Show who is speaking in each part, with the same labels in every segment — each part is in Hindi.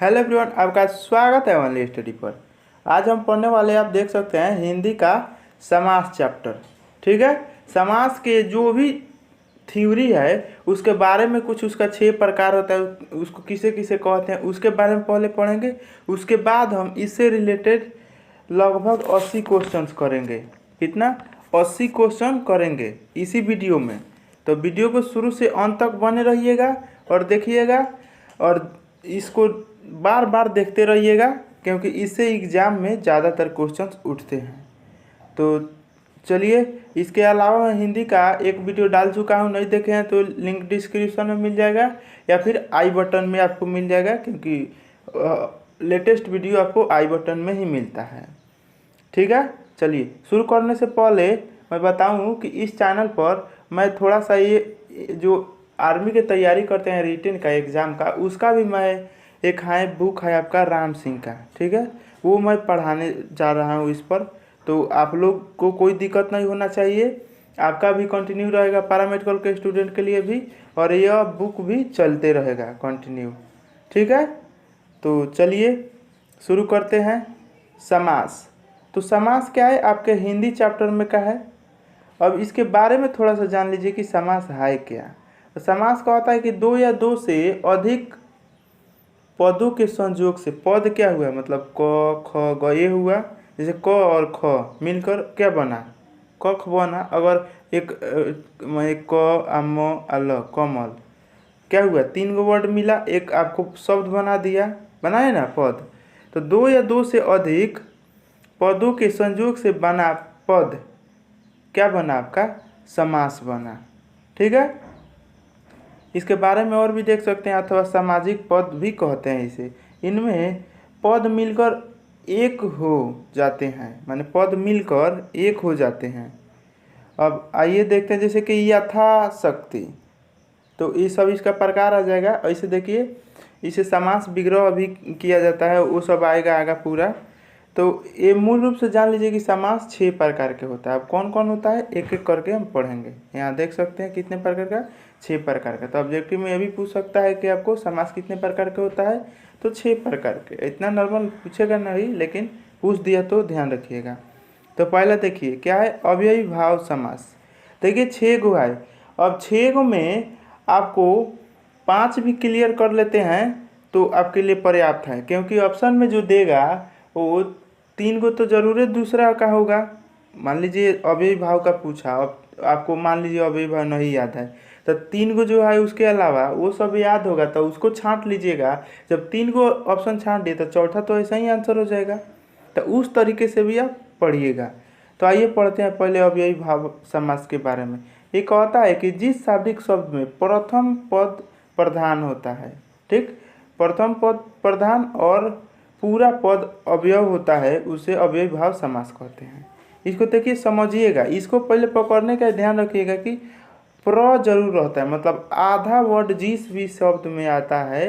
Speaker 1: हेलो एवरीवन, आपका स्वागत है ओनली स्टडी पर। आज हम पढ़ने वाले आप देख सकते हैं हिंदी का समास चैप्टर। ठीक है, समास के जो भी थ्योरी है उसके बारे में कुछ उसका 6 प्रकार होता है, उसको किसे किसे कहते हैं उसके बारे में पहले पढ़ेंगे। उसके बाद हम इससे रिलेटेड लगभग 80 क्वेश्चंस करेंगे। कितना? 80 क्वेश्चन करेंगे इसी वीडियो में। तो वीडियो को शुरू से अंत तक बने रहिएगा और देखिएगा, और इसको बार बार देखते रहिएगा क्योंकि इससे एग्ज़ाम में ज़्यादातर क्वेश्चंस उठते हैं। तो चलिए, इसके अलावा मैं हिंदी का एक वीडियो डाल चुका हूँ, नहीं देखे हैं तो लिंक डिस्क्रिप्शन में मिल जाएगा या फिर आई बटन में आपको मिल जाएगा, क्योंकि लेटेस्ट वीडियो आपको आई बटन में ही मिलता है। ठीक है, चलिए शुरू करने से पहले मैं बताऊं कि इस चैनल पर मैं थोड़ा सा ये जो आर्मी की तैयारी करते हैं रिटन का एग्ज़ाम का, उसका भी मैं एक बुक है आपका राम सिंह का। ठीक है, वो मैं पढ़ाने जा रहा हूँ इस पर। तो आप लोग को कोई दिक्कत नहीं होना चाहिए, आपका भी कंटिन्यू रहेगा पैरामेडिकल के स्टूडेंट के लिए भी, और यह बुक भी चलते रहेगा कंटिन्यू। ठीक है, तो चलिए शुरू करते हैं। समास। तो समास क्या है, आपके हिंदी चैप्टर में का है। अब इसके बारे में थोड़ा सा जान लीजिए कि समास है क्या। समास का होता है कि दो या दो से अधिक पदों के संयोग से, पद क्या हुआ मतलब क ख ग ये हुआ, जैसे क और ख मिलकर क्या बना, कख बना। अगर एक क आम अल कमल क्या हुआ, 3 गो वर्ड मिला, एक आपको शब्द बना दिया, बनाए ना पद। तो दो या दो से अधिक पदों के संयोग से बना पद क्या बना, आपका समास बना। ठीक है, इसके बारे में और भी देख सकते हैं, अथवा सामाजिक पद भी कहते हैं इसे। इनमें पद मिलकर एक हो जाते हैं, माने पद मिलकर एक हो जाते हैं। अब आइए देखते हैं, जैसे कि यथाशक्ति, तो ये सब इसका प्रकार आ जाएगा। ऐसे देखिए, इसे समास विग्रह भी किया जाता है, वो सब आएगा पूरा। तो ये मूल रूप से जान लीजिए कि समास 6 प्रकार के होता है। अब कौन कौन होता है एक एक करके हम पढ़ेंगे। यहाँ देख सकते हैं कितने प्रकार का, 6 प्रकार का। तो ऑब्जेक्टिव में ये भी पूछ सकता है कि आपको समास कितने प्रकार के होता है, तो 6 प्रकार के। इतना नॉर्मल पूछेगा नहीं, लेकिन पूछ दिया तो ध्यान रखिएगा। तो पहला देखिए क्या है, अव्ययी भाव समास। देखिए 6 गो है। अब 6 गो में आपको 5 भी क्लियर कर लेते हैं तो आपके लिए पर्याप्त है, क्योंकि ऑप्शन में जो देगा वो 3 गो तो जरूर दूसरा का होगा। मान लीजिए अव्ययी भाव का पूछा, अब आपको मान लीजिए अव्ययी भाव नहीं याद है, तो 3 गो जो है उसके अलावा वो सब याद होगा, तो उसको छांट लीजिएगा। जब 3 गो ऑप्शन छांट दिए तो चौथा तो ऐसा ही आंसर हो जाएगा। तो उस तरीके से भी आप पढ़िएगा। तो आइए पढ़ते हैं पहले अव्ययी भाव समास के बारे में। ये कहता है कि जिस शाब्दिक शब्द में प्रथम पद प्रधान होता है, ठीक, प्रथम पद प्रधान और पूरा पद अवयव होता है, उसे अव्ययी भाव समास कहते हैं। इसको देखिए समझिएगा, इसको पहले पकड़ने का ध्यान रखिएगा कि प्र जरूर रहता है, मतलब आधा वर्ड जिस भी शब्द में आता है।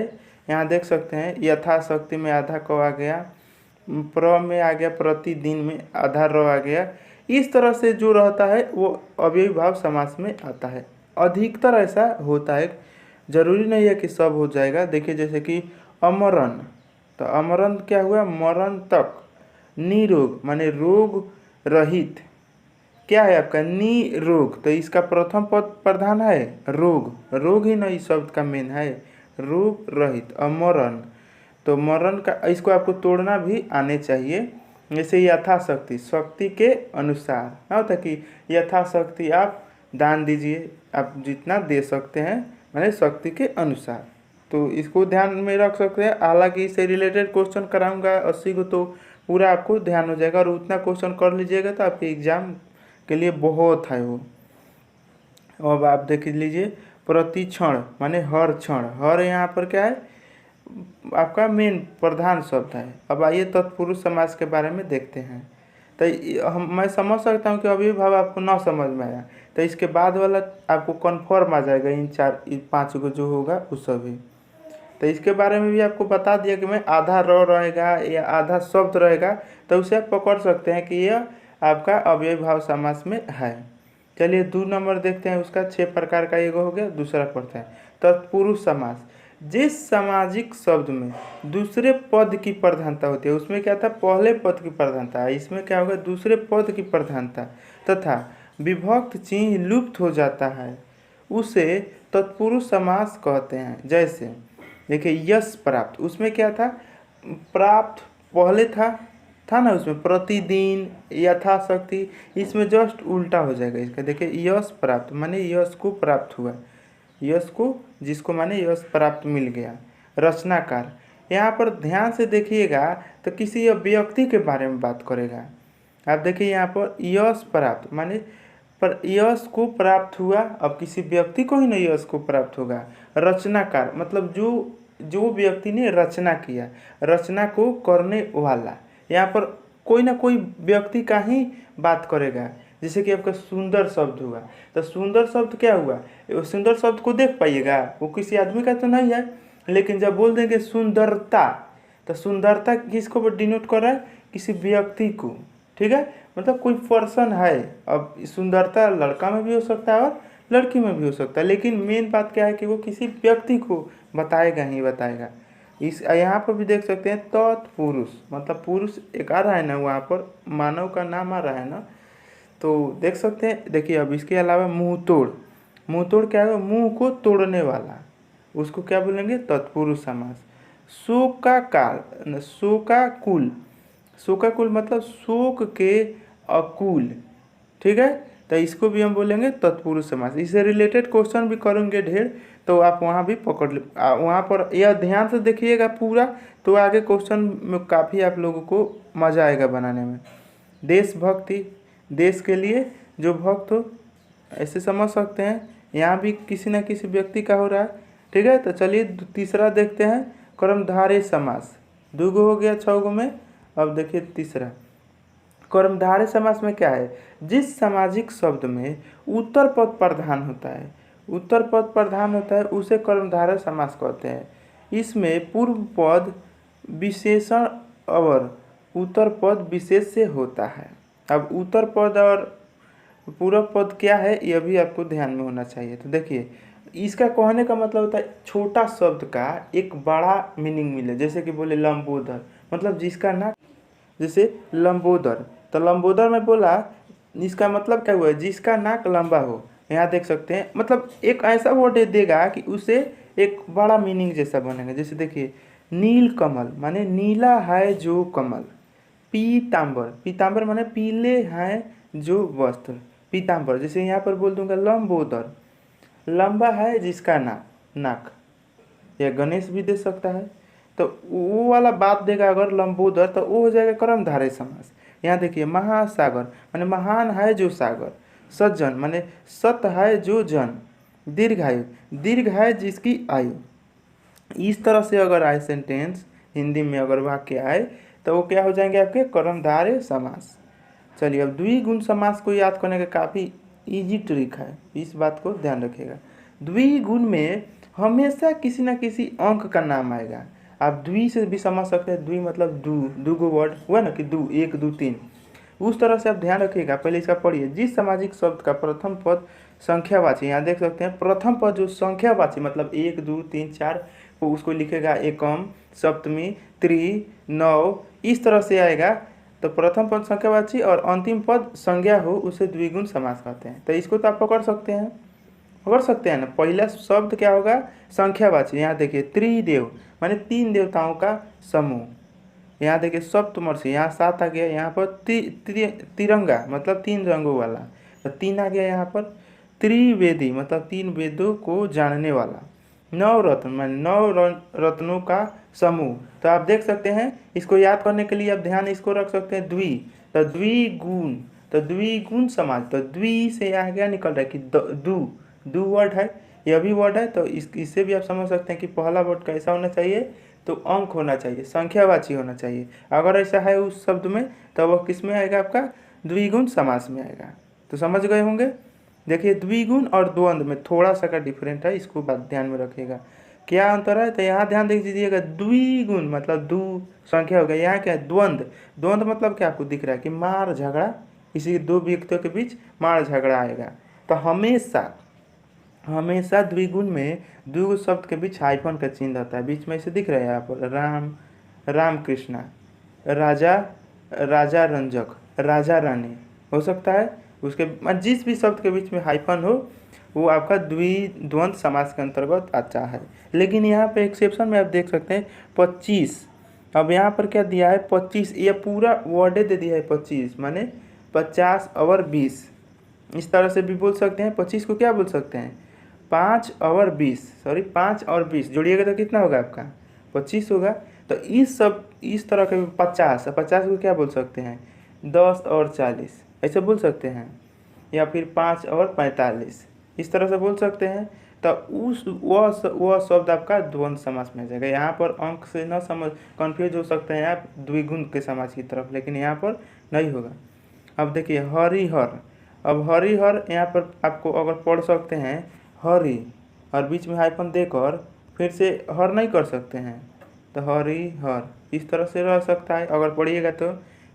Speaker 1: यहाँ देख सकते हैं यथाशक्ति में आधा क आ गया, प्र में आ गया, प्रतिदिन में आधा र आ गया। इस तरह से जो रहता है वो अव्ययी भाव समास में आता है। अधिकतर ऐसा होता है, जरूरी नहीं है कि सब हो जाएगा। देखिए जैसे कि अमरण, तो अमरण क्या हुआ, मरण तक। निरोग माने रोग रहित, क्या है आपका निरोग, तो इसका प्रथम पद प्रधान है रोग, रोग ही नहीं शब्द का मेन है, रोग रहित। अमरण, तो मरण का इसको आपको तोड़ना भी आने चाहिए। जैसे यथाशक्ति, शक्ति के अनुसार ना होता कि यथाशक्ति आप दान दीजिए, आप जितना दे सकते हैं माने शक्ति के अनुसार। तो इसको ध्यान में रख सकते हैं। हालांकि इससे रिलेटेड क्वेश्चन कराऊंगा 80 को, तो पूरा आपको ध्यान हो जाएगा, और उतना क्वेश्चन कर लीजिएगा तो आपके एग्जाम के लिए बहुत है वो। अब आप देख लीजिए प्रतिक्षण माने हर क्षण, हर यहाँ पर क्या है आपका मेन प्रधान शब्द है। अब आइए तत्पुरुष समास के बारे में देखते हैं। तो मैं समझ सकता हूँ कि अभी भाव आपको ना समझ में आया, तो इसके बाद वाला आपको कन्फर्म आ जाएगा, इन 5 को जो होगा उस सभी। तो इसके बारे में भी आपको बता दिया कि मैं आधा र रहेगा या आधा शब्द रहेगा, तो उसे आप पकड़ सकते हैं कि यह आपका अव्ययी भाव समास में है। चलिए 2 नंबर देखते हैं उसका, 6 प्रकार का एगो हो गया। दूसरा पढ़ते हैं तत्पुरुष समास। जिस सामाजिक शब्द में दूसरे पद की प्रधानता होती है, उसमें क्या था, पहले पद की प्रधानता, इसमें क्या होगा, दूसरे पद की प्रधानता तथा विभक्त चिन्ह लुप्त हो जाता है, उसे तत्पुरुष समास कहते हैं। जैसे देखिए यश प्राप्त, उसमें क्या था, प्राप्त पहले था ना, उसमें प्रतिदिन, यथाशक्ति, इसमें जस्ट उल्टा हो जाएगा इसका। देखिए यश प्राप्त माने यश को प्राप्त हुआ, यश को, जिसको माने यश प्राप्त मिल गया। रचनाकार, यहाँ पर ध्यान से देखिएगा तो किसी व्यक्ति के बारे में बात करेगा। आप देखिए यहाँ पर यश प्राप्त माने पर यश को प्राप्त हुआ, अब किसी व्यक्ति को ही नहीं यश को प्राप्त होगा। रचनाकार मतलब जो व्यक्ति ने रचना किया, रचना को करने वाला, यहाँ पर कोई ना कोई व्यक्ति का ही बात करेगा। जैसे कि आपका सुंदर शब्द हुआ, तो सुंदर शब्द क्या हुआ, सुंदर शब्द को देख पाइएगा, वो किसी आदमी का तो नहीं है, लेकिन जब बोल देंगे सुंदरता, तो सुंदरता किसको डिनोट कर रहा है, किसी व्यक्ति को, ठीक है, मतलब कोई पर्सन है। अब सुंदरता लड़का में भी हो सकता है और लड़की में भी हो सकता है, लेकिन मेन बात क्या है कि वो किसी व्यक्ति को बताएगा ही बताएगा। इस यहाँ पर भी देख सकते हैं तत्पुरुष, मतलब पुरुष एक आ रहा है ना, वहाँ पर मानव का नाम आ रहा है ना, तो देख सकते हैं। देखिए अब इसके अलावा मुंह तोड़, मुंह तोड़ क्या है, मुंह को तोड़ने वाला, उसको क्या बोलेंगे, तत्पुरुष समास। शोकाकाल, शोकाकुल, शोकाकुल मतलब शोक के अकुल, ठीक है, तो इसको भी हम बोलेंगे तत्पुरुष समास। इससे रिलेटेड क्वेश्चन भी करेंगे ढेर, तो आप वहाँ भी पकड़ ले, वहाँ पर यह ध्यान से देखिएगा पूरा, तो आगे क्वेश्चन में काफ़ी आप लोगों को मज़ा आएगा बनाने में। देशभक्ति, देश के लिए जो भक्त हो, ऐसे समझ सकते हैं, यहाँ भी किसी न किसी व्यक्ति का हो रहा है, ठीक है। तो चलिए तीसरा देखते हैं, कर्मधारय समास। दो गो हो गया 6 गो में, अब देखिए तीसरा कर्मधारय समास में क्या है, जिस सामाजिक शब्द में उत्तर पद प्रधान होता है, उत्तर पद प्रधान होता है, उसे कर्मधारय समास कहते हैं। इसमें पूर्व पद विशेषण और उत्तर पद विशेष से होता है। अब उत्तर पद और पूर्व पद क्या है, यह भी आपको ध्यान में होना चाहिए। तो देखिए इसका कहने का मतलब होता है छोटा शब्द का एक बड़ा मीनिंग मिले। जैसे कि बोले लंबोदर, मतलब जिसका नाक, जैसे लंबोदर, तो लंबोदर में बोला, इसका मतलब क्या हुआ, जिसका नाक लंबा हो। यहाँ देख सकते हैं, मतलब एक ऐसा वर्ड देगा कि उसे एक बड़ा मीनिंग जैसा बनेगा। जैसे देखिए नील कमल माने नीला है जो कमल, पीताम्बर, पीताम्बर माने पीले हैं जो वस्त्र, पीताम्बर। जैसे यहाँ पर बोल दूंगा लंबोदर, लंबा है जिसका नाक, या गणेश भी दे सकता है, तो वो वाला बात देगा अगर लंबोदर, तो वो हो जाएगा कर्मधारय समास। यहाँ देखिए महासागर माने महान है जो सागर, सज्जन माने सत है जो जन, दीर्घायु, दीर्घ है जिसकी आयु। इस तरह से अगर आए सेंटेंस हिंदी में, अगर वाक्य आए, तो वो क्या हो जाएंगे आपके कर्मधारय समास। चलिए अब द्विगुण समास को याद करने का काफ़ी इजी ट्रिक है, इस बात को ध्यान रखिएगा। द्विगुण में हमेशा किसी न किसी अंक का नाम आएगा। आप द्वि से भी समझ सकते हैं, द्वि मतलब दो गो वर्ड हुआ ना कि दो, 1 2 3, उस तरह से आप ध्यान रखिएगा। पहले इसका पढ़िए, जिस सामाजिक शब्द का प्रथम पद संख्यावाची, यहाँ देख सकते हैं प्रथम पद जो संख्यावाची मतलब 1 2 3 4, उसको लिखेगा एकम, सप्तमी, त्रि, नौ, इस तरह से आएगा। तो प्रथम पद संख्यावाची और अंतिम पद संज्ञा हो, उसे द्विगुण समास कहते हैं। तो इसको तो आप पकड़ सकते हैं ना। पहला शब्द क्या होगा, संख्यावाची। यहाँ देखिए त्रिदेव माने 3 देवताओं का समूह। यहाँ देखिए सप्तमर्षि, यहाँ 7 आ गया। यहाँ पर तिरंगा मतलब 3 रंगों वाला, तो 3 आ गया। यहाँ पर त्रिवेदी मतलब 3 वेदों को जानने वाला। नवरत्न माने 9 रत्नों का समूह। तो आप देख सकते हैं, इसको याद करने के लिए आप ध्यान इसको रख सकते हैं द्वि, तो द्विगुण, तो द्विगुण समाज। तो द्वि से आ गया निकल रहा है कि दो वर्ड है, यह भी वर्ड है। तो इससे भी आप समझ सकते हैं कि पहला वर्ड कैसा होना चाहिए, तो अंक होना चाहिए, संख्यावाची होना चाहिए। अगर ऐसा है उस शब्द में, तो वह किस में आएगा, आपका द्विगुण समास में आएगा। तो समझ गए होंगे। देखिए द्विगुण और द्वंद्व में थोड़ा सा का डिफरेंट है, इसको बात ध्यान में रखिएगा। क्या अंतर है, तो यहाँ ध्यान दे दीजिएगा, द्विगुण मतलब दो संख्या हो गया। यहाँ क्या है, द्वंद्व मतलब क्या आपको दिख रहा है कि मार झगड़ा, किसी 2 व्यक्तियों के बीच मार झगड़ा आएगा। तो हमेशा हमेशा द्विगुण में द्विगुण शब्द के बीच हाइफन का चिन्ह रहता है। बीच में इसे दिख रहा है यहाँ पर राम, राम कृष्णा, राजा, राजा रंजक, राजा रानी हो सकता है। उसके जिस भी शब्द के बीच में हाइफन हो वो आपका द्विद्वंद समास के अंतर्गत आता है। लेकिन यहाँ पे एक्सेप्शन में आप देख सकते हैं 25। अब यहाँ पर क्या दिया है 25, ये पूरा वर्डे दे दिया है 25 माने 50 और 20। इस तरह से भी बोल सकते हैं। 25 को क्या बोल सकते हैं 5 और 20, सॉरी 5 और 20 जोड़िएगा तो कितना होगा आपका 25 होगा। तो इस तरह के 50 को क्या बोल सकते हैं 10 और 40 ऐसे बोल सकते हैं, या फिर 5 और 45 इस तरह से बोल सकते हैं। तो वह शब्द आपका द्वंद्व समास में आ जाएगा। यहाँ पर अंक से न समझ कन्फ्यूज हो सकते हैं आप द्विगुण के समास की तरफ, लेकिन यहाँ पर नहीं होगा। अब देखिए हरिहर, अब हरिहर यहाँ पर आपको अगर पढ़ सकते हैं हरि और बीच में हाइफन देकर फिर से हर नहीं कर सकते हैं, तो हरिहर इस तरह से रह सकता है अगर पढ़िएगा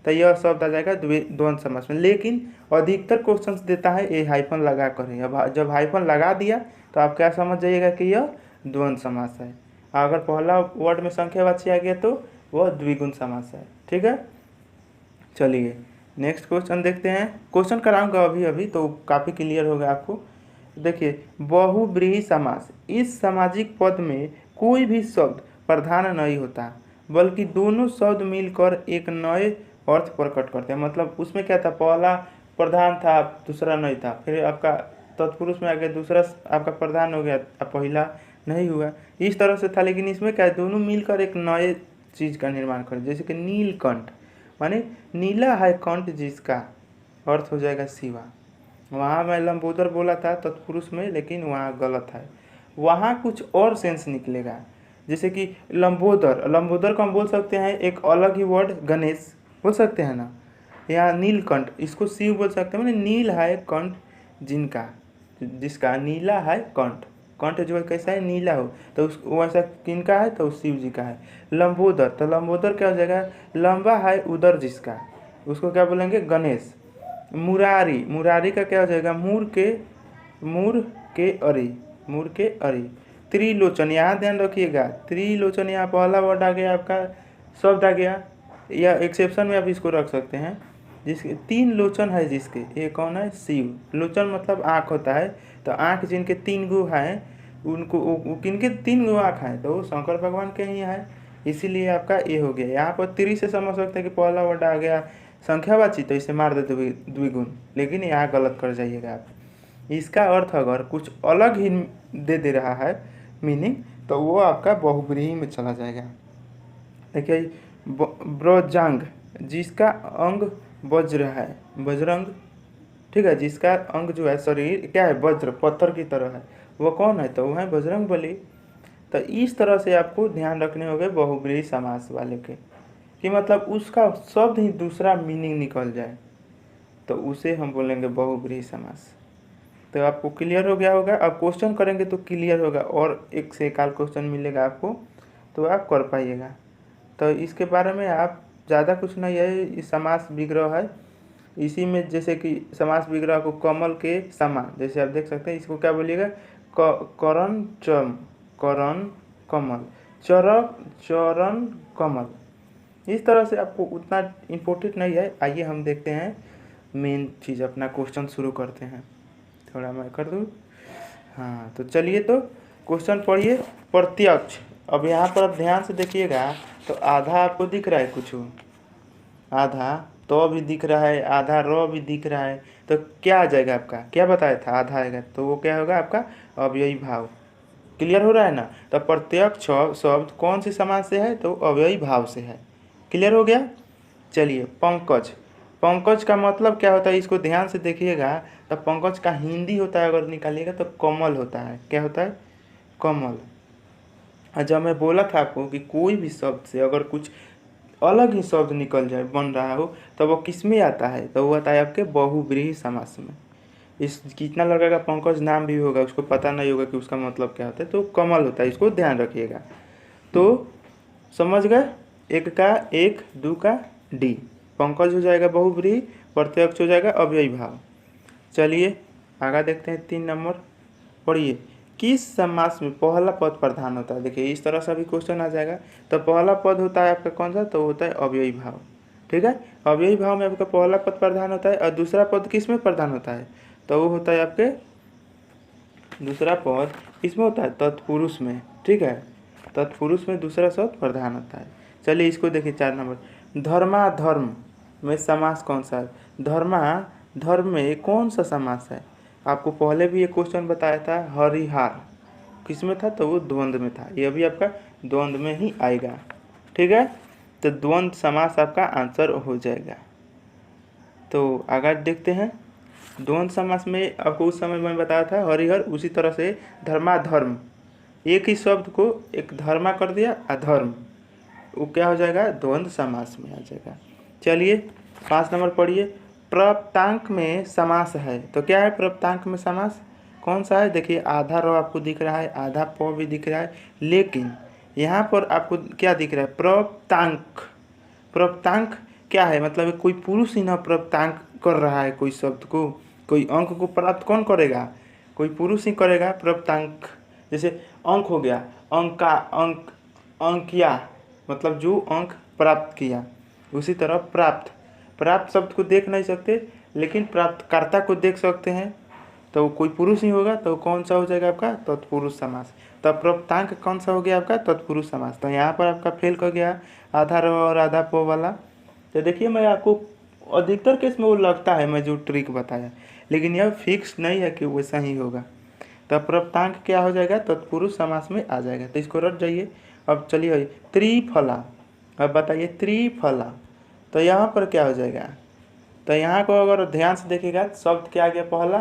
Speaker 1: तो यह शब्द आ जाएगा द्वंद्व समास में। लेकिन अधिकतर क्वेश्चंस देता है ये हाइफन लगा कर ही। अब जब हाइफन लगा दिया तो आप क्या समझ जाइएगा कि यह द्वंद्व समास है। अगर पहला वर्ड में संख्यावाची आ गया तो वह द्विगुण समास है। ठीक है, चलिए नेक्स्ट क्वेश्चन देखते हैं। क्वेश्चन कराऊंगा अभी तो काफ़ी क्लियर होगा आपको। देखिए बहुब्रीहि समास, इस सामाजिक पद में कोई भी शब्द प्रधान नहीं होता बल्कि दोनों शब्द मिलकर एक नए अर्थ प्रकट करते हैं। मतलब उसमें क्या था पहला प्रधान था दूसरा नहीं था, फिर आपका तत्पुरुष में आ गया दूसरा आपका प्रधान हो गया पहला नहीं हुआ, इस तरह से था। लेकिन इसमें क्या है दोनों मिलकर एक नए चीज़ का निर्माण कर, जैसे कि नीलकंठ माने नीला है कंठ जिसका अर्थ हो जाएगा शिवा। वहाँ मैं लंबोदर बोला था तत्पुरुष में, लेकिन वहाँ गलत है, वहाँ कुछ और सेंस निकलेगा। जैसे कि लंबोदर को हम बोल सकते हैं एक अलग ही वर्ड गणेश बोल सकते हैं ना। यहाँ नीलकंठ इसको शिव बोल सकते हैं, मैंने नील है कंठ जिनका, जिसका नीला है कंठ, कंठ जो है कैसा है नीला हो तो उस वैसा किनका है तो शिव जी का है। लंबोदर, तो लंबोदर क्या हो जाएगा लंबा है उदर जिसका, उसको क्या बोलेंगे गणेश। मुरारी का क्या हो जाएगा मूर के अरी। त्रिलोचन, यहाँ ध्यान रखिएगा त्रिलोचन यहाँ पहला वर्ड आ गया आपका शब्द आ गया, या एक्सेप्शन में आप इसको रख सकते हैं जिसके 3 लोचन है जिसके, ये कौन है शिव। लोचन मतलब आँख होता है, तो आँख जिनके 3 गो हैं उनको किनके 3 गो आँख हैं तो शंकर भगवान के ही हैं, इसीलिए आपका ये हो गया। यहाँ पर 3 से समझ सकते हैं कि पहला वर्ड आ गया संख्यावाची तो इसे मार दे द्विगुण, लेकिन यहाँ गलत कर जाइएगा आप। इसका अर्थ अगर कुछ अलग ही दे रहा है मीनिंग तो वो आपका बहुब्रीहि में चला जाएगा। देखिए ब्रजांग, जिसका अंग वज्र है, बजरंग, ठीक है, जिसका अंग जो है शरीर क्या है वज्र पत्थर की तरह है, वो कौन है तो वो है बजरंग बली। तो इस तरह से आपको ध्यान रखने होंगे बहुब्रीहि समास वाले के, कि मतलब उसका शब्द ही दूसरा मीनिंग निकल जाए तो उसे हम बोलेंगे बहुब्रीहि समास। तो आपको क्लियर हो गया होगा। अब क्वेश्चन करेंगे तो क्लियर होगा, और एक से एक क्वेश्चन मिलेगा आपको तो आप कर पाइएगा। तो इसके बारे में आप ज़्यादा कुछ नहीं है, इस समास विग्रह है इसी में, जैसे कि समास विग्रह को कमल के समान, जैसे आप देख सकते हैं इसको क्या बोलिएगा करण कमल चरण कमल, इस तरह से आपको उतना इम्पोर्टेंट नहीं है। आइए हम देखते हैं मेन चीज़, अपना क्वेश्चन शुरू करते हैं। थोड़ा मैं कर दूँ, हाँ तो चलिए तो क्वेश्चन पढ़िए। प्रत्यक्ष, अब यहाँ पर आप ध्यान से देखिएगा तो आधा आपको दिख रहा है कुछ, आधा तो भी दिख रहा है, आधा रो भी दिख रहा है, तो क्या आ जाएगा आपका, क्या बताया था आधा आएगा तो वो क्या होगा आपका अव्ययी भाव। क्लियर हो रहा है ना। तो प्रत्यक्ष शब्द कौन से समास से है तो अव्ययी भाव से है। क्लियर हो गया। चलिए पंकज, पंकज का मतलब क्या होता है इसको ध्यान से देखिएगा। तो पंकज का हिंदी होता है अगर निकालिएगा तो कमल होता है, क्या होता है कमल। जब मैं बोला था आपको कि कोई भी शब्द से अगर कुछ अलग ही शब्द निकल जाए बन रहा हो तो वो किस में आता है तो वो आता है आपके बहुब्रीहि समास में। इस कितना लगेगा पंकज नाम भी होगा उसको पता नहीं होगा कि उसका मतलब क्या होता है, तो कमल होता है, इसको ध्यान रखिएगा। तो समझ गए, एक का एक, दो का डी, पंकज हो जाएगा बहुब्रीहि, प्रत्यक्ष हो जाएगा अव्ययी भाव। चलिए आगे देखते हैं 3 नंबर। पढ़िए, किस समास में पहला पद प्रधान होता है। देखिए इस तरह से भी क्वेश्चन आ जाएगा। तो पहला पद होता है आपका कौन सा, तो होता है अव्ययी भाव। ठीक है, अव्ययी भाव में आपका पहला पद प्रधान होता है और दूसरा पद किस में प्रधान होता है, तो वो होता है आपके दूसरा पद इसमें होता है तत्पुरुष में। ठीक है, तत्पुरुष में दूसरा शब्द प्रधान होता है। चलिए इसको देखिए 4 नंबर, धर्माधर्म में समास कौन सा है। धर्म में कौन सा समास है। आपको पहले भी ये क्वेश्चन बताया था, हरिहार किस में था, तो वो द्वंद्व में था। ये भी आपका द्वंद्व में ही आएगा। ठीक है, तो द्वंद्व समास आपका आंसर हो जाएगा। तो आगे देखते हैं, द्वंद्व समास में आपको उस समय मैं बताया था हरिहर, उसी तरह से धर्माधर्म, एक ही शब्द को एक धर्मा कर दिया अधर्म, वो क्या हो जाएगा, द्वंद्व समास में आ जाएगा। चलिए 5 नंबर पढ़िए, प्रप्तांक में समास है। तो क्या है प्रप्तांक में समास, कौन सा है। देखिए आधा र आपको दिख रहा है, आधा प भी दिख रहा है, लेकिन यहाँ पर आपको क्या दिख रहा है, प्रप्तांक। प्रप्तांक क्या है, मतलब कोई पुरुष ही ना प्रप्तांक कर रहा है कोई शब्द को, कोई अंक को प्राप्त कौन करेगा, कोई पुरुष ही करेगा प्रप्तांक। जैसे अंक हो गया, अंका, अंक, अंकिया, मतलब जो अंक प्राप्त किया। उसी तरह प्राप्त, प्राप्त शब्द को देख नहीं सकते लेकिन प्राप्तकर्ता को देख सकते हैं, तो कोई पुरुष ही होगा, तो कौन सा हो जाएगा आपका तत्पुरुष समास। तो प्रप्तांक कौन सा हो गया आपका तत्पुरुष समास। तो यहाँ पर आपका फेल कर गया आधा र और आधा प वाला। तो देखिए मैं आपको अधिकतर केस में वो लगता है मैं जो ट्रिक बताया, लेकिन यह फिक्स नहीं है कि वैसा ही होगा। तो प्रप्तांक क्या हो जाएगा, तत्पुरुष समास में आ जाएगा। तो इसको रट जाइए। अब चलिए त्रिफला, अब बताइए त्रिफला, तो यहाँ पर क्या हो जाएगा। तो यहाँ को अगर ध्यान से देखिएगा, शब्द क्या आ गया, पहला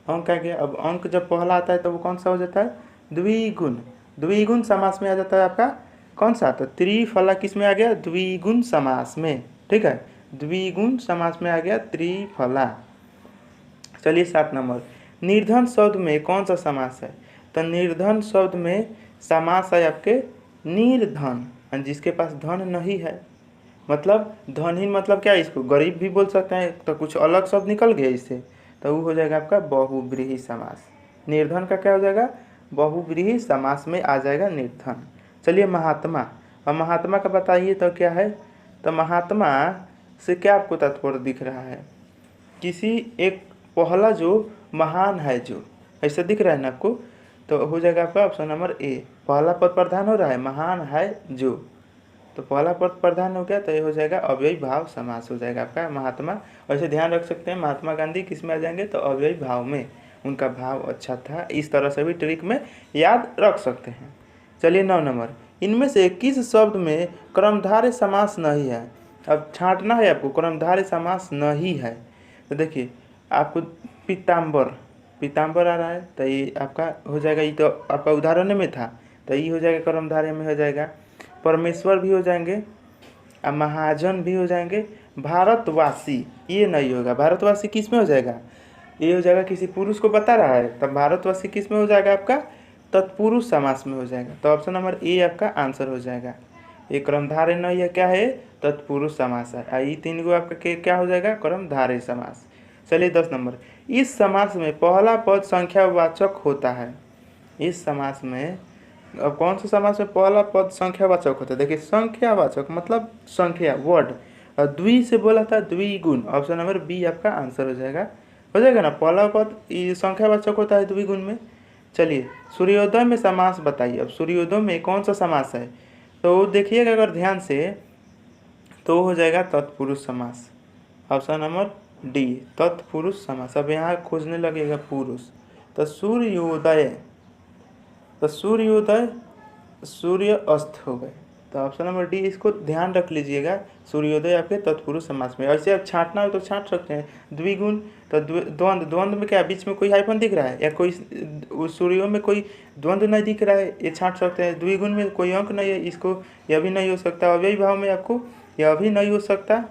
Speaker 1: अंक आ गया। अब अंक जब पहला आता है तो वो कौन सा हो जाता है, द्विगुण। द्विगुण समास में आ जाता है आपका कौन सा, तो त्रिफला किस में आ गया, द्विगुण समास में। ठीक है, द्विगुण समास में आ गया त्रिफला। चलिए 7 नंबर, निर्धन शब्द में कौन सा समास है। तो निर्धन शब्द में समास है आपके निर्धन, जिसके पास धन नहीं है। मतलब धनहीन मतलब क्या है, इसको गरीब भी बोल सकते हैं, तो कुछ अलग शब्द निकल गया इससे, तो वो हो जाएगा आपका बहुव्रीहि समास। निर्धन का क्या हो जाएगा, बहुव्रीहि समास में आ जाएगा निर्धन। चलिए महात्मा, अब महात्मा का बताइए तो क्या है। तो महात्मा से क्या आपको तात्पर्य दिख रहा है, किसी एक पहला जो महान है, जो ऐसा दिख रहा है ना आपको, तो हो जाएगा आपका ऑप्शन नंबर ए, पहला पद प्रधान हो रहा है, महान है जो, तो पहला पद प्रधान हो गया, तो ये हो जाएगा अव्ययी भाव समास हो जाएगा आपका महात्मा। वैसे ध्यान रख सकते हैं महात्मा गांधी किस में आ जाएंगे, तो अव्ययी भाव में, उनका भाव अच्छा था। इस तरह से भी ट्रिक में याद रख सकते हैं। चलिए 9 नंबर, इनमें से किस शब्द में कर्मधारय समास नहीं है। अब छांटना है आपको, कर्मधारय समास नहीं है। तो देखिए आपको पीताम्बर, पीताम्बर आ रहा है, तो ये आपका हो जाएगा, ये तो आपका उदाहरण में था, तो ये हो जाएगा कर्मधारय में हो जाएगा। परमेश्वर भी हो जाएंगे, अब महाजन भी हो जाएंगे। भारतवासी ये नहीं होगा, भारतवासी किस में हो जाएगा, ये हो जाएगा किसी पुरुष को बता रहा है, तब भारतवासी किस में हो जाएगा आपका तत्पुरुष समास में हो जाएगा। तो ऑप्शन नंबर ए आपका आंसर हो जाएगा। ये कर्मधारय नहीं है, क्या है, तत्पुरुष समास है। ये 3 गो आपका क्या हो जाएगा, कर्मधारय समास। चलिए 10 नंबर, इस समास में पहला पद संख्यावाचक होता है। इस समास में अब कौन सा समास में पहला पद संख्यावाचक होता है। देखिए संख्यावाचक मतलब संख्या, वर्ड, और द्वि से बोला था द्विगुण, ऑप्शन नंबर बी आपका आंसर हो जाएगा ना, पहला पद संख्यावाचक होता है द्विगुण में। चलिए सूर्योदय में समास बताइए। अब सूर्योदय में कौन सा समास है, तो देखिएगा अगर ध्यान से, तो हो जाएगा तत्पुरुष समास, ऑप्शन नंबर डी तत्पुरुष समास। अब यहाँ खोजने लगेगा पुरुष, तो सूर्योदय, तो सूर्योदय सूर्य अस्त हो गए, तो ऑप्शन नंबर डी इसको ध्यान रख लीजिएगा, सूर्योदय आपके तत्पुरुष समास में। ऐसे आप छांटना हो तो छांट सकते हैं। द्विगुण तो द्वंद्व, द्वंद्व में क्या बीच में कोई हाइफन दिख रहा है, या कोई सूर्यों में कोई द्वंद्व नहीं दिख रहा है, ये छांट सकते हैं। द्विगुण में कोई अंक नहीं है, इसको यह भी नहीं हो सकता। अव्ययी भाव में आपको यह भी नहीं हो सकता,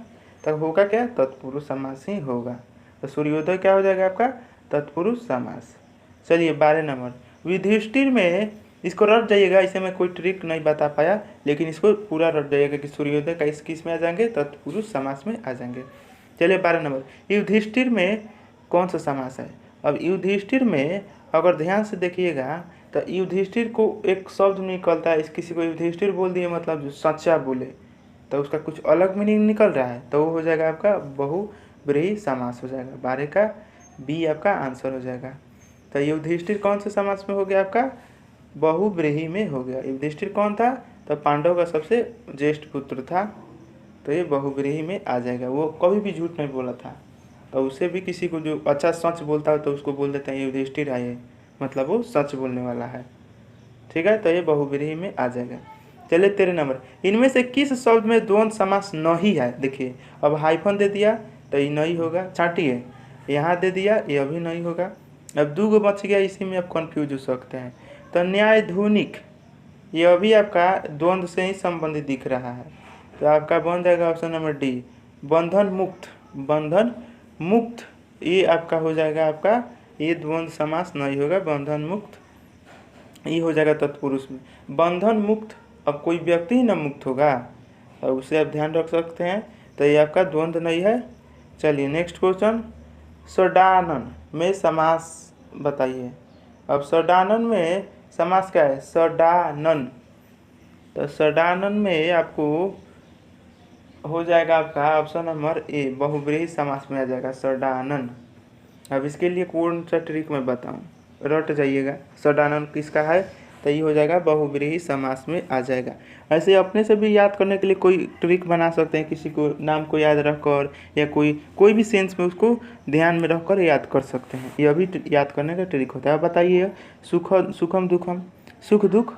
Speaker 1: तब होगा क्या, तत्पुरुष समास ही होगा। तो सूर्योदय क्या हो जाएगा आपका तत्पुरुष समास। चलिए 12 नंबर, युधिष्ठिर में, इसको रट जाइएगा, इसे मैं कोई ट्रिक नहीं बता पाया, लेकिन इसको पूरा रट जाइएगा कि सूर्योदय का किस में आ जाएंगे, तत्पुरुष समास में आ जाएंगे। चलिए 12 नंबर, युधिष्ठिर में कौन सा समास है। अब युधिष्ठिर में अगर ध्यान से देखिएगा तो युधिष्ठिर को एक शब्द निकलता है, इस किसी को युधिष्ठिर बोल दिए मतलब जो सच्चा बोले, तो उसका कुछ अलग मीनिंग निकल रहा है, तो वो हो जाएगा आपका बहुव्रीहि समास हो जाएगा। 12 का बी आपका आंसर हो जाएगा। तो युधिष्ठिर कौन से समास में हो गया आपका? बहुव्रीहि में हो गया। युधिष्ठिर कौन था? तो पांडव का सबसे ज्येष्ठ पुत्र था, तो ये बहुव्रीहि में आ जाएगा। वो कभी भी झूठ नहीं बोला था, तो उसे भी किसी को जो अच्छा सच बोलता है तो उसको बोल देते हैं युधिष्ठिर आए, मतलब वो सच बोलने वाला है। ठीक है, तो ये बहुव्रीहि में आ जाएगा। चलिए 13 नंबर, इनमें से किस शब्द में द्वंद्व समास नहीं है? देखिए अब हाइफन दे दिया तो ये नहीं होगा, छांटिए, यहाँ दे दिया ये अभी नहीं होगा। अब दो गो बच गया, इसी में आप कंफ्यूज हो सकते हैं। तो न्यायधुनिक ये अभी आपका द्वंद्व से ही संबंधित दिख रहा है, तो आपका बन जाएगा ऑप्शन नंबर डी, बंधन मुक्त। बंधन मुक्त ये आपका हो जाएगा, आपका ये द्वंद्व समास नहीं होगा, बंधन मुक्त ये हो जाएगा तत्पुरुष में। बंधन मुक्त, अब कोई व्यक्ति ही ना मुक्त होगा, और उसे आप ध्यान रख सकते हैं, तो ये आपका द्वंद्व नहीं है। चलिए नेक्स्ट क्वेश्चन, सडानन में समास बताइए। अब सडानन में समास क्या है? सडानन, तो सडानन में आपको हो जाएगा आपका ऑप्शन नंबर ए, बहुव्रीहि समास में आ जाएगा सडानन। अब इसके लिए कौन सा ट्रिक मैं बताऊं, रट जाइएगा। सडानन किसका है? तो ये हो जाएगा बहुव्रीहि समास में आ जाएगा। ऐसे अपने से भी याद करने के लिए कोई ट्रिक बना सकते हैं, किसी को नाम को याद रखकर या कोई भी सेंस में उसको ध्यान में रखकर याद कर सकते हैं, यह भी याद करने का ट्रिक होता है। बताइए, सुखम दुखम, सुख दुख।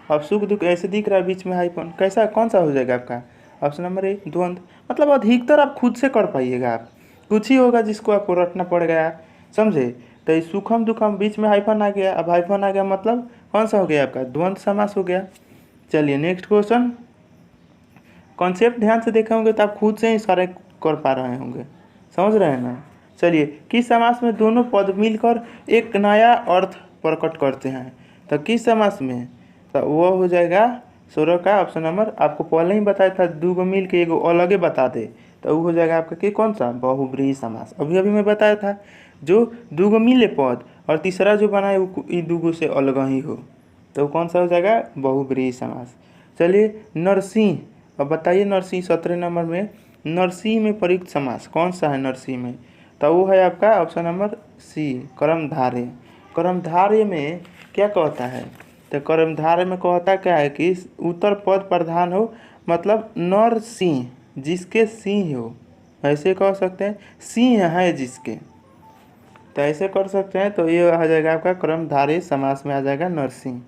Speaker 1: अब सुख दुख ऐसे दिख रहा है बीच में हाइफन, कैसा कौन सा हो जाएगा आपका? ऑप्शन नंबर ए, द्वंद्व। मतलब अधिकतर आप खुद से कर पाइएगा, आप कुछ ही होगा जिसको आपको रटना पड़ेगा, समझे? तो ये सुखम दुखम बीच में हाइफन आ गया, अब हाइफन आ गया मतलब कौन सा हो गया आपका? द्वंद्व समास हो गया। चलिए नेक्स्ट क्वेश्चन, कॉन्सेप्ट ध्यान से देखे होंगे तो आप खुद से ही सारे कर पा रहे होंगे, समझ रहे हैं ना। चलिए, किस समास में दोनों पद मिलकर एक नया अर्थ प्रकट करते हैं? तो किस समास में? तो वो हो जाएगा 16 का ऑप्शन नंबर, आपको पहले ही बताया था, दो गो मिल के एगो अलगे बता दे, तो वो हो जाएगा आपका कि कौन सा? बहुव्रीहि समास। अभी मैं बताया था, जो दो गो मिले पद और तीसरा जो बना है वो इन दो गो से अलग ही हो, तो कौन सा हो जाएगा? बहुव्रीहि समास। चलिए नरसिंह, अब बताइए नरसिंह 17 नंबर में, नरसिंह में प्रयुक्त समास कौन सा है नरसिंह में? तो वो है आपका ऑप्शन नंबर सी, कर्मधारय। कर्मधारय में क्या कहता है? तो कर्मधारय में कहता क्या है कि उत्तर पद प्रधान हो, मतलब नर सिंह, जिसके सिंह हो, ऐसे कह सकते हैं, सिंह है जिसके, तो ऐसे कर सकते हैं। तो ये आ जाएगा आपका कर्मधारय समास में आ जाएगा नरसिंह।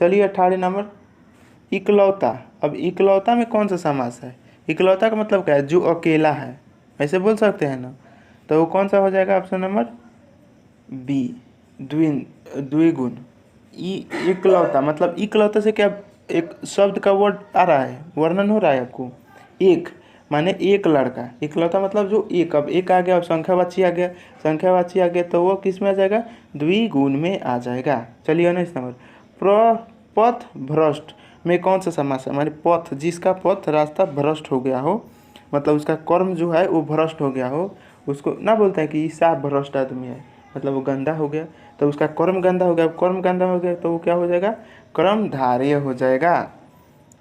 Speaker 1: चलिए 18 नंबर, इकलौता। अब इकलौता में कौन सा समास है? इकलौता का मतलब क्या है? जो अकेला है, ऐसे बोल सकते हैं ना, तो वो कौन सा हो जाएगा? ऑप्शन नंबर बी, द्विगुण। इकलौता मतलब इकलौता से क्या एक शब्द का वर्ड आ रहा है, वर्णन हो रहा है आपको, एक माने एक लड़का, इकलौता मतलब जो एक। अब एक आ गया, अब संख्यावाची आ गया, संख्यावाची आ गया तो वो किस में आ जाएगा? द्विगुण में आ जाएगा। चलिए 19 नंबर, पथ भ्रष्ट में कौन सा समास है? माने पथ, जिसका पथ रास्ता भ्रष्ट हो गया हो, मतलब उसका कर्म जो है वो भ्रष्ट हो गया हो, उसको ना बोलते हैं कि ईसा भ्रष्ट आदमी है, मतलब वो गंदा हो गया, तो उसका कर्म गंदा हो गया। कर्म गंदा हो गया तो वो क्या हो जाएगा? कर्मधारय हो जाएगा।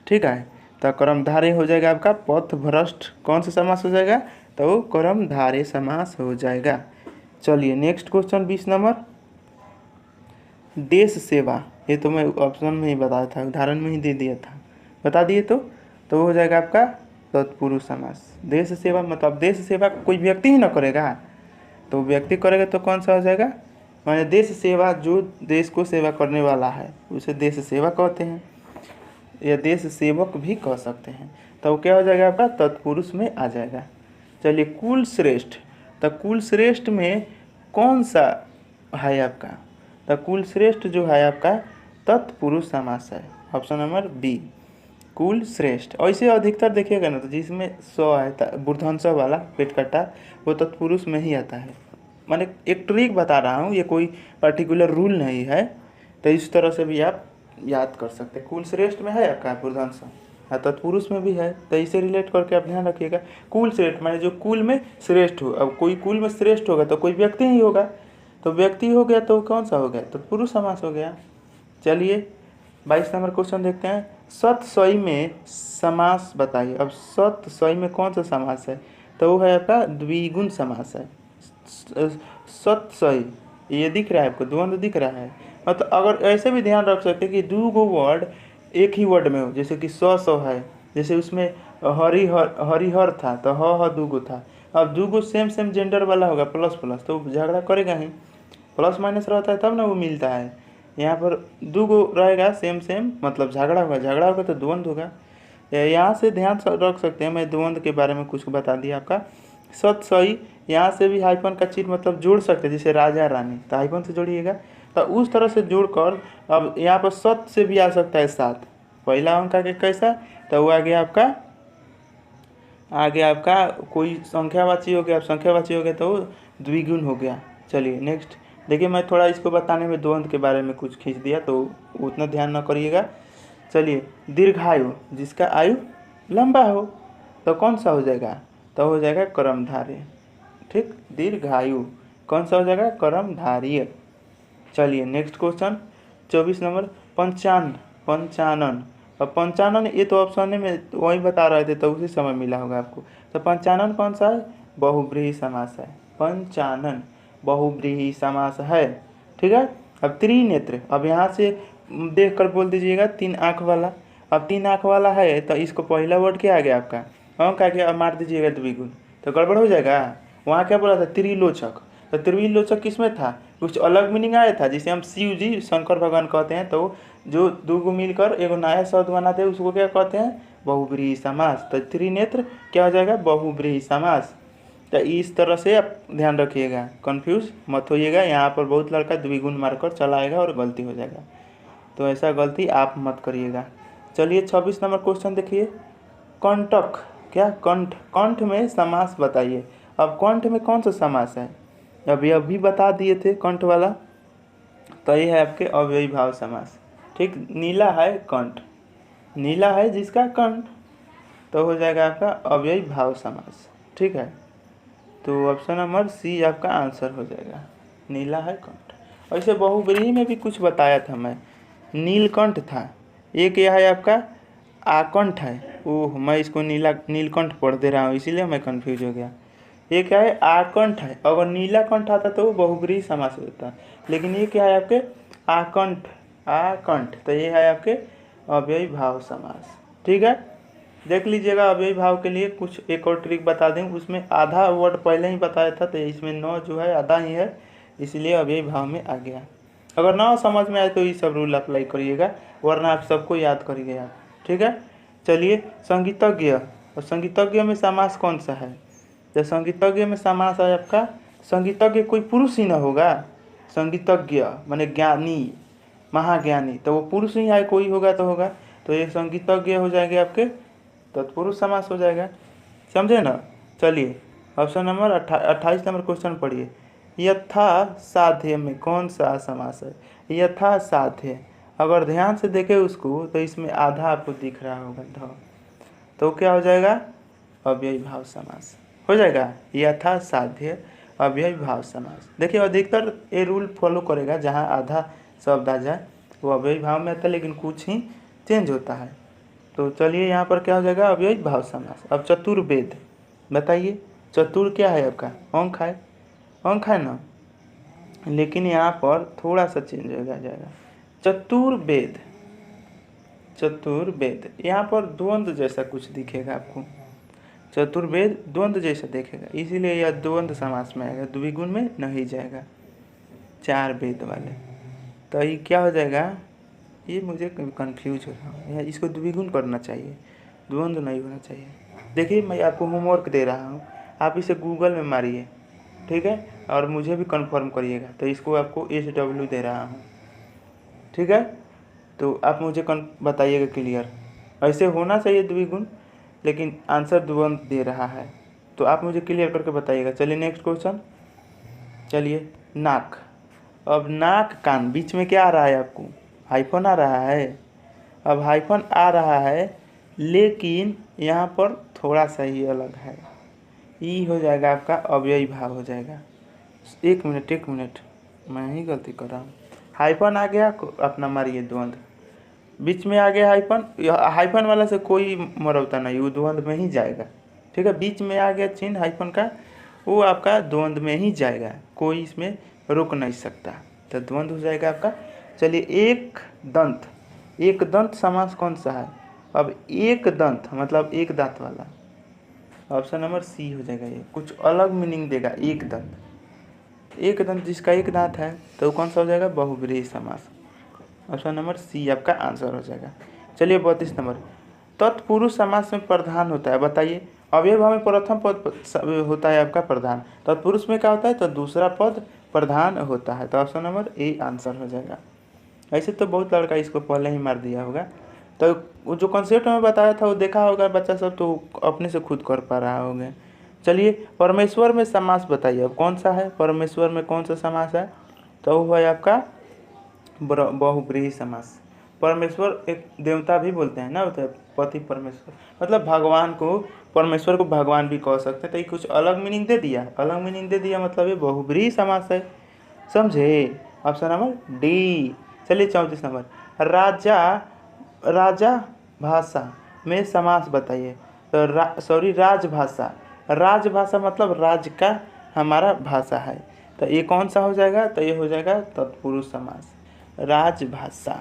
Speaker 1: ठीक है, तो कर्मधारय हो जाएगा आपका पथ भ्रष्ट, कौन सा समास हो जाएगा? तो वो कर्मधारय समास हो जाएगा। चलिए नेक्स्ट क्वेश्चन 20 नंबर, देश सेवा। ये तो मैं ऑप्शन में ही बताया था, उदाहरण में ही दे दिया था, बता दिए तो वो हो जाएगा आपका तत्पुरुष समास। देश सेवा मतलब देश सेवा कोई व्यक्ति ही ना करेगा, तो व्यक्ति करेगा तो कौन सा हो जाएगा? माने देश सेवा, जो देश को सेवा करने वाला है उसे देश सेवा कहते हैं, या देश सेवक भी कह सकते हैं, तो क्या हो जाएगा आपका? तत्पुरुष में आ जाएगा। चलिए कुल श्रेष्ठ, तो कुल श्रेष्ठ में कौन सा है आपका? तो कुल श्रेष्ठ जो है आपका तत्पुरुष समास है, ऑप्शन नंबर बी, कुल श्रेष्ठ। ऐसे अधिकतर देखिएगा ना, तो जिसमें स है मूर्धन्य वाला पेट कटा, वो तत्पुरुष में ही आता है। मैंने एक ट्रिक बता रहा हूँ, ये कोई पर्टिकुलर रूल नहीं है, तो इस तरह से भी आप याद कर सकते हैं। कुल श्रेष्ठ में है आपका मूर्धन्य, तत्पुरुष में भी है, तो इसे रिलेट करके आप ध्यान रखिएगा। कुल श्रेष्ठ माने जो कुल में श्रेष्ठ हो। अब कोई कुल में श्रेष्ठ होगा तो कोई व्यक्ति ही होगा, तो व्यक्ति हो गया तो कौन सा हो गया, तो पुरुष समास हो गया। चलिए 22 नंबर क्वेश्चन देखते हैं। सत सई में समास बताइए। अब सत सई में कौन सा समास है, तो वो है आपका द्विगुण समास है। सत सई ये दिख रहा है आपको, द्वंद्व दिख रहा है। मतलब अगर ऐसे भी ध्यान रख सकते हैं कि दो गो वर्ड एक ही वर्ड में हो, जैसे कि सौ है, जैसे उसमें हरिहर था तो ह दो गो था। अब दो गो सेम सेम जेंडर वाला होगा प्लस प्लस तो झगड़ा करेगा ही, प्लस माइनस रहता है तब ना वो मिलता है। यहाँ पर दो गो रहेगा सेम सेम मतलब झगड़ा होगा तो द्वंद्व होगा। यहाँ से ध्यान रख सकते हैं, मैं द्वंद्व के बारे में कुछ बता दिया आपका। सत सही यहाँ से भी हाइफन का चिन्ह मतलब जोड़ सकते हैं, जैसे राजा रानी तो हाइफन से जोड़िएगा, तो उस तरह से जोड़कर अब यहाँ पर सत से भी आ सकता है सात। पहला अंक आगे कैसा, तो वो आगे आपका कोई संख्यावाची हो गया, अब संख्यावाची हो गया तो वो द्विगुण हो गया। चलिए नेक्स्ट देखिए, मैं थोड़ा इसको बताने में द्वंद्व के बारे में कुछ खींच दिया तो उतना ध्यान न करिएगा। चलिए दीर्घायु जिसका आयु लंबा हो तो कौन सा हो जाएगा, तो हो जाएगा कर्मधारय। ठीक, दीर्घायु कौन सा हो जाएगा, कर्मधारय। चलिए नेक्स्ट क्वेश्चन 24 नंबर पंचानन। अब पंचानन ये तो ऑप्शन में वही बता रहे थे तो उसी समय मिला होगा आपको। तो पंचानन कौन सा है, बहुब्रीहि समास है। पंचानन बहुब्रीहि समास है। ठीक है। अब त्रिनेत्र, अब यहाँ से देख कर बोल दीजिएगा तीन आँख वाला। अब तीन आँख वाला है तो इसको पहला वर्ड क्या आ गया आपका, अंक आ गया, अब मार दीजिएगा द्विगुण तो गड़बड़ हो जाएगा। वहाँ क्या बोला था, त्रिलोचक, तो त्रिलोचक किसमें था, कुछ अलग मीनिंग आया था, जिसे हम शिव जी शंकर भगवान कहते हैं। तो जो दो को मिलकर एक नया शब्द बनाते हैं उसको क्या कहते हैं, बहुब्रीहि समास। तो त्रिनेत्र क्या हो जाएगा, बहुब्रीहि समास। तो इस तरह से आप ध्यान रखिएगा, कंफ्यूज मत होइएगा। यहाँ पर बहुत लड़का द्विगुण मारकर चलाएगा और गलती हो जाएगा, तो ऐसा गलती आप मत करिएगा। चलिए 26 नंबर क्वेश्चन देखिए। कंटक क्या, कंठ, कंठ में समास बताइए। अब कंठ में कौन सा समास है, अभी बता दिए थे कंठ वाला, तो ये है आपके अव्ययी भाव समास। ठीक, नीला है कंठ, नीला है जिसका कंठ तो हो जाएगा आपका अव्ययी भाव समास। ठीक है, तो ऑप्शन नंबर सी आपका आंसर हो जाएगा, नीला है कंठ। ऐसे बहुब्रीहि में भी कुछ बताया था मैं, नीलकंठ था, एक यह है आपका आकंठ है। ओह, मैं इसको नीलकंठ पढ़ दे रहा हूँ इसीलिए मैं कंफ्यूज हो गया। ये क्या है, आकंठ है। अगर नीला कंठ आता तो वो बहुब्रीहि समास होता, लेकिन ये क्या है आपके आकंठ, आकंठ, तो ये है आपके अव्ययी भाव समास। ठीक है, देख लीजिएगा। अव्ययी भाव के लिए कुछ एक और ट्रिक बता दें, उसमें आधा वर्ड पहले ही बताया था, तो इसमें 9 जो है आधा ही है, इसलिए अव्ययी भाव में आ गया। अगर ना समझ में आए तो ये सब रूल अप्लाई करिएगा, वरना आप सबको याद करिए आप। ठीक है। चलिए संगीतज्ञ, और संगीतज्ञ में समास कौन सा है, तो संगीतज्ञ में समास है आपका, संगीतज्ञ कोई पुरुष ही ना होगा, संगीतज्ञ माने ज्ञानी, महाज्ञानी, तो वो पुरुष ही है, कोई होगा तो होगा, तो ये संगीतज्ञ हो जाएंगे आपके तत्पुरुष समास हो जाएगा। समझे ना। चलिए ऑप्शन नंबर 28 नंबर क्वेश्चन पढ़िए। यथा साध्य में कौन सा समास है, यथा साध्य, अगर ध्यान से देखें उसको तो इसमें आधा आपको दिख रहा होगा ध, तो क्या हो जाएगा, अव्ययी भाव समास हो जाएगा, यथा साध्य अव्ययी भाव समास। देखिए अधिकतर ये रूल फॉलो करेगा, जहाँ आधा शब्द आ जाए वो अव्ययी भाव में आता है, लेकिन कुछ ही चेंज होता है। तो चलिए यहाँ पर क्या हो जाएगा, अव्ययी भाव समास। अब चतुर्वेद बताइए, चतुर क्या है आपका, अंक है ना, लेकिन यहाँ पर थोड़ा सा चेंज हो जाएगा, चतुर्वेद, चतुर्वेद यहाँ पर द्वंद्व जैसा कुछ दिखेगा आपको, चतुर्वेद द्वंद्व जैसा दिखेगा, इसीलिए यह द्वंद्व समास में आएगा, द्विगुण में नहीं जाएगा, चार वेद वाले। तो ये क्या हो जाएगा, ये मुझे कंफ्यूज हो रहा हूँ, इसको द्विगुण करना चाहिए, द्वंद्व नहीं होना चाहिए। देखिए मैं आपको होमवर्क दे रहा हूँ, आप इसे गूगल में मारिए, ठीक है, और मुझे भी कंफर्म करिएगा। तो इसको आपको SW दे रहा हूँ, ठीक है, तो आप मुझे बताइएगा क्लियर। ऐसे होना चाहिए द्विगुण, लेकिन आंसर द्वंद्व दे रहा है, तो आप मुझे क्लियर करके बताइएगा। चलिए नेक्स्ट क्वेश्चन। चलिए नाक, अब नाक कान बीच में क्या आ रहा है आपको, हाइफन आ रहा है। अब हाइफन आ रहा है, लेकिन यहाँ पर थोड़ा सा ही अलग है, ई हो जाएगा आपका अव्ययी भाव हो जाएगा। एक मिनट मैं ही गलती कर रहा हूँ। हाइफन आ गया, अपना मारिए द्वंद, बीच में आ गया हाइफन, हाइफन वाला से कोई मरौता नहीं, वो द्वंद में ही जाएगा। ठीक है, बीच में आ गया चिन्ह हाइफन का, वो आपका द्वंद में ही जाएगा, कोई इसमें रुक नहीं सकता, तो द्वंद हो जाएगा आपका। चलिए, एक दंत, एक दंत समास कौन सा है? अब एक दंत मतलब एक दांत वाला, ऑप्शन नंबर सी हो जाएगा। ये कुछ अलग मीनिंग देगा। एक दंत, एक दंत जिसका एक दांत है तो कौन सा हो जाएगा? बहुब्रीहि समास। ऑप्शन नंबर सी आपका आंसर हो जाएगा। चलिए 32 नंबर, तत्पुरुष समास में प्रधान होता है, बताइए। अवयव में प्रथम पद होता है आपका प्रधान, तत्पुरुष में क्या होता है? तो दूसरा पद प्रधान होता है, तो ऑप्शन नंबर ए आंसर हो जाएगा। ऐसे तो बहुत लड़का इसको पहले ही मार दिया होगा, तो वो जो कॉन्सेप्ट में बताया था वो देखा होगा बच्चा सब, तो अपने से खुद कर पा रहा होगा। चलिए, परमेश्वर में समास बताइए, अब कौन सा है परमेश्वर में, कौन सा समास है? तो वो है आपका बहुब्रीहि समास। परमेश्वर एक देवता भी बोलते हैं ना, होता है पति परमेश्वर, मतलब भगवान को, परमेश्वर को भगवान भी कह सकते हैं, तो ये कुछ अलग मीनिंग दे दिया, अलग मीनिंग दे दिया, मतलब ये बहुब्रीहि समास है, समझे? Option number D. चलिए 34 नंबर, राजा, राजा भाषा में समास बताइए। तो सॉरी, राजभाषा, राजभाषा मतलब राज का हमारा भाषा है, तो ये कौन सा हो जाएगा? तो ये हो जाएगा तत्पुरुष समास, राजभाषा,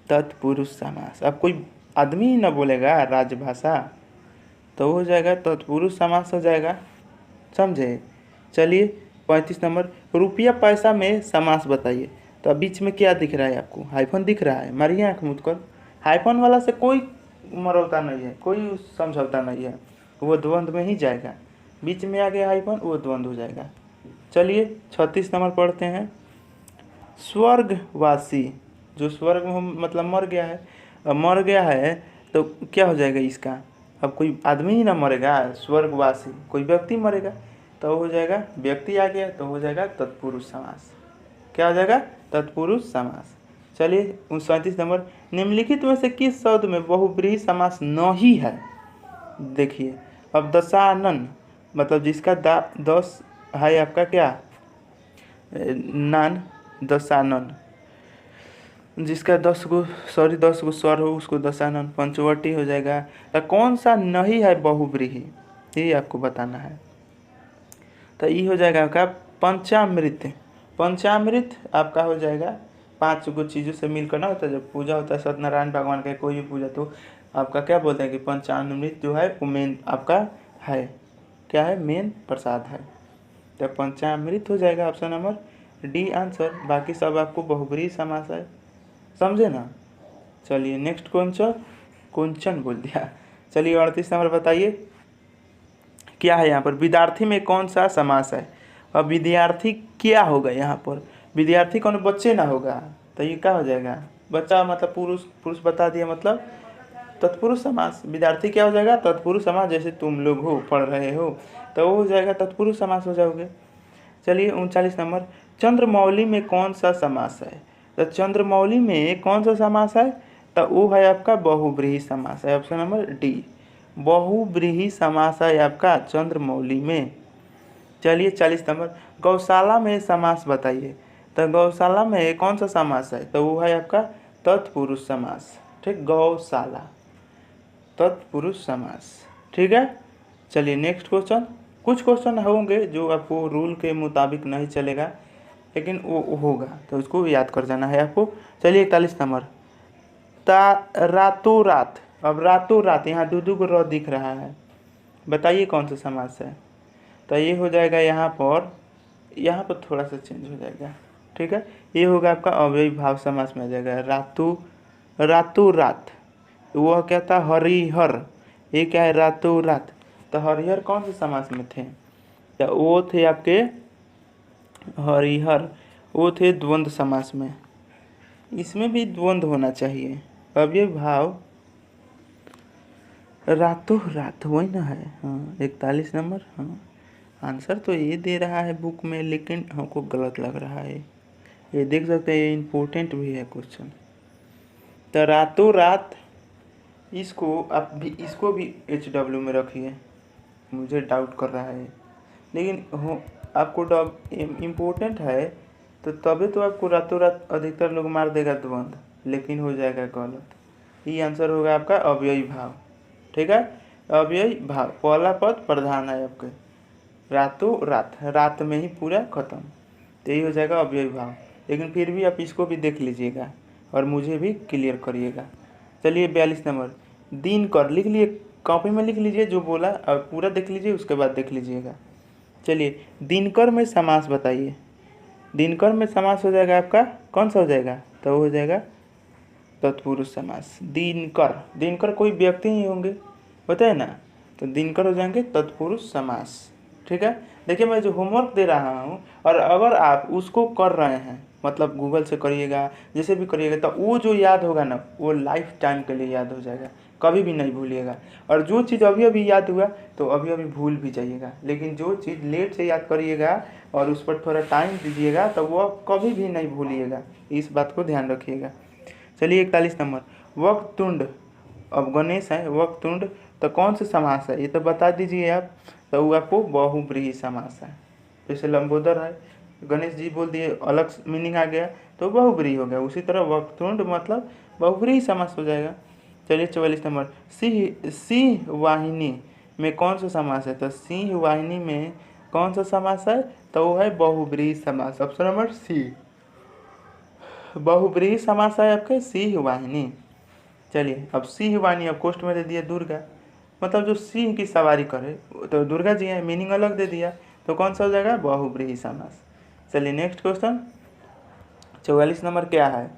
Speaker 1: तत्पुरुष समास। अब कोई आदमी ही ना बोलेगा राजभाषा, तो हो जाएगा तत्पुरुष समास हो जाएगा, समझे? चलिए 35 नंबर, रुपया पैसा में समास बताइए। तो अब बीच में क्या दिख रहा है आपको? हाइफन दिख रहा है, मारिए आँख मूंद कर। हाइफन वाला से कोई मरौता नहीं है, कोई समझौता नहीं है, वो द्वंद में ही जाएगा। बीच में आ गया हाइफन, वो द्वंद हो जाएगा। चलिए 36 नंबर पढ़ते हैं, स्वर्गवासी, जो स्वर्ग में मतलब मर गया है, अब मर गया है तो क्या हो जाएगा इसका? अब कोई आदमी ही ना मरेगा, स्वर्गवासी कोई व्यक्ति मरेगा, तो हो जाएगा, व्यक्ति आ गया तो हो जाएगा तत्पुरुष समास। क्या हो जाएगा? तत्पुरुष समास। चलिए 37 नंबर, निम्नलिखित में से किस शब्द में बहुब्रीहि समास नहीं है? देखिए, अब दशानन मतलब जिसका 10 है आपका क्या? नान, दशानन, जिसका 10 गो स्वर हो उसको दशानन, पंचवटी हो जाएगा। तो कौन सा नहीं है बहुब्रीहि, ये आपको बताना है। तो ये हो जाएगा आपका पंचामृत। पंचामृत आपका हो जाएगा 5 गो चीज़ों से मिलकर ना होता है, जब पूजा होता है सत्यनारायण भगवान का कोई भी पूजा, तो आपका क्या बोलते हैं कि पंचामृत जो है वो मेन आपका है, क्या है? मेन प्रसाद है, तो पंचामृत हो जाएगा ऑप्शन नंबर डी आंसर। बाकी सब आपको बहुब्रीहि समास है, समझे ना? चलिए नेक्स्ट क्वेश्चन बोल दिया। चलिए 38 नंबर बताइए, क्या है यहाँ पर? विद्यार्थी में कौन सा समास है? अब विद्यार्थी क्या होगा यहाँ पर? विद्यार्थी कौन? बच्चे ना होगा, तो ये क्या हो जाएगा? बच्चा मतलब पुरुष, पुरुष बता दिया, मतलब तत्पुरुष समास। विद्यार्थी क्या हो जाएगा? तत्पुरुष समास, जैसे तुम लोग हो, पढ़ रहे हो, तो वो हो जाएगा तत्पुरुष समास हो जाओगे। चलिए 39 नंबर, चंद्रमौली में कौन सा समास है? तो चंद्रमौली में कौन सा समास है? तो वो है आपका बहुब्रीहि समास है, ऑप्शन नंबर डी, बहुब्रीहि समास है आपका चंद्रमौली में। चलिए 40 नंबर, गौशाला में समास बताइए। तो गौशाला में कौन सा समास है? तो वो है आपका तत्पुरुष समास, ठीक, गौशाला, तत्पुरुष समास, ठीक है। चलिए नेक्स्ट क्वेश्चन, कुछ क्वेश्चन होंगे जो आपको रूल के मुताबिक नहीं चलेगा, लेकिन वो होगा तो उसको याद कर जाना है आपको। चलिए 41 नंबर, रातों रात। अब रातों रात, यहाँ दो को र दिख रहा है, बताइए कौन सा समास है? तो ये हो जाएगा यहाँ पर थोड़ा सा चेंज हो जाएगा, ठीक है। ये होगा आपका अव्ययी भाव समास में आ जाएगा। रातों रात, वो क्या था? हरिहर, ये क्या है? रातों रात। तो हरिहर कौन से समास में थे? तो वो थे आपके हरिहर, वो थे द्वंद्व समास में। इसमें भी द्वंद्व होना चाहिए। अब ये भाव रातों रात वही ना है, हाँ 41 नंबर। हाँ आंसर तो ये दे रहा है बुक में, लेकिन हमको गलत लग रहा है। ये देख सकते हैं, ये इम्पोर्टेंट भी है क्वेश्चन। तो रातों रात, इसको आप भी, इसको भी HW में रखिए, मुझे डाउट कर रहा है, लेकिन हो आपको इम्पोर्टेंट है तो तभी तो आपको रातों रात अधिकतर लोग मार देगा द्वंद, लेकिन हो जाएगा गलत। ये आंसर होगा आपका अव्ययी भाव। ठीक है, अव्ययी भाव पहला पद प्रधान है आपके, रातों रात, रात में ही पूरा खत्म, तो यही हो जाएगा अव्ययी भाव। लेकिन फिर भी आप इसको भी देख लीजिएगा और मुझे भी क्लियर करिएगा। चलिए 42 नंबर, दिन कर लिख लिए, कॉपी में लिख लीजिए जो बोला और पूरा देख लीजिए, उसके बाद देख लीजिएगा। चलिए दिनकर में समास बताइए। दिनकर में समास हो जाएगा आपका कौन सा हो जाएगा, तो वो हो जाएगा तत्पुरुष समास। दिनकर, दिनकर कोई व्यक्ति ही होंगे, बताए ना, तो दिनकर हो जाएंगे तत्पुरुष समास। ठीक है, देखिए मैं जो होमवर्क दे रहा हूँ और अगर आप उसको कर रहे हैं, मतलब गूगल से करिएगा, जैसे भी करिएगा, तो वो जो याद होगा ना वो लाइफ टाइम के लिए याद हो जाएगा, कभी भी नहीं भूलिएगा। और जो चीज़ अभी अभी याद हुआ तो अभी अभी भूल भी जाइएगा, लेकिन जो चीज़ लेट से याद करिएगा और उस पर थोड़ा टाइम दीजिएगा तो वो कभी भी नहीं भूलिएगा, इस बात को ध्यान रखिएगा। चलिए 41 नंबर, वक्रतुंड, अब गणेश है वक्रतुंड, तो कौन सा समास है ये तो बता दीजिए आप, तो वो आपको बहुब्रीहि समास है। जैसे लंबोदर है, गणेश जी बोल दिए, अलग मीनिंग आ गया तो बहुब्रीहि हो गया, उसी तरह वक्रतुंड मतलब बहुब्रीहि समास हो जाएगा। चलिए 44 नंबर, सिंह, सिंह वाहिनी में कौन सा समास है, तो सिंह वाहिनी में कौन सा समास है, तो वो है बहुब्रीहि समास, ऑप्शन नंबर सी, बहुब्रीहि समास है आपके सिंह वाहिनी। चलिए अब सिंह वाहिनी, अब कोष्ट में दे दिया दुर्गा, मतलब जो सिंह की सवारी करे तो दुर्गा जी है, मीनिंग अलग दे दिया, तो कौन सा हो जाएगा बहुब्रीहि समास। चलिए नेक्स्ट क्वेश्चन 44 नंबर क्या है,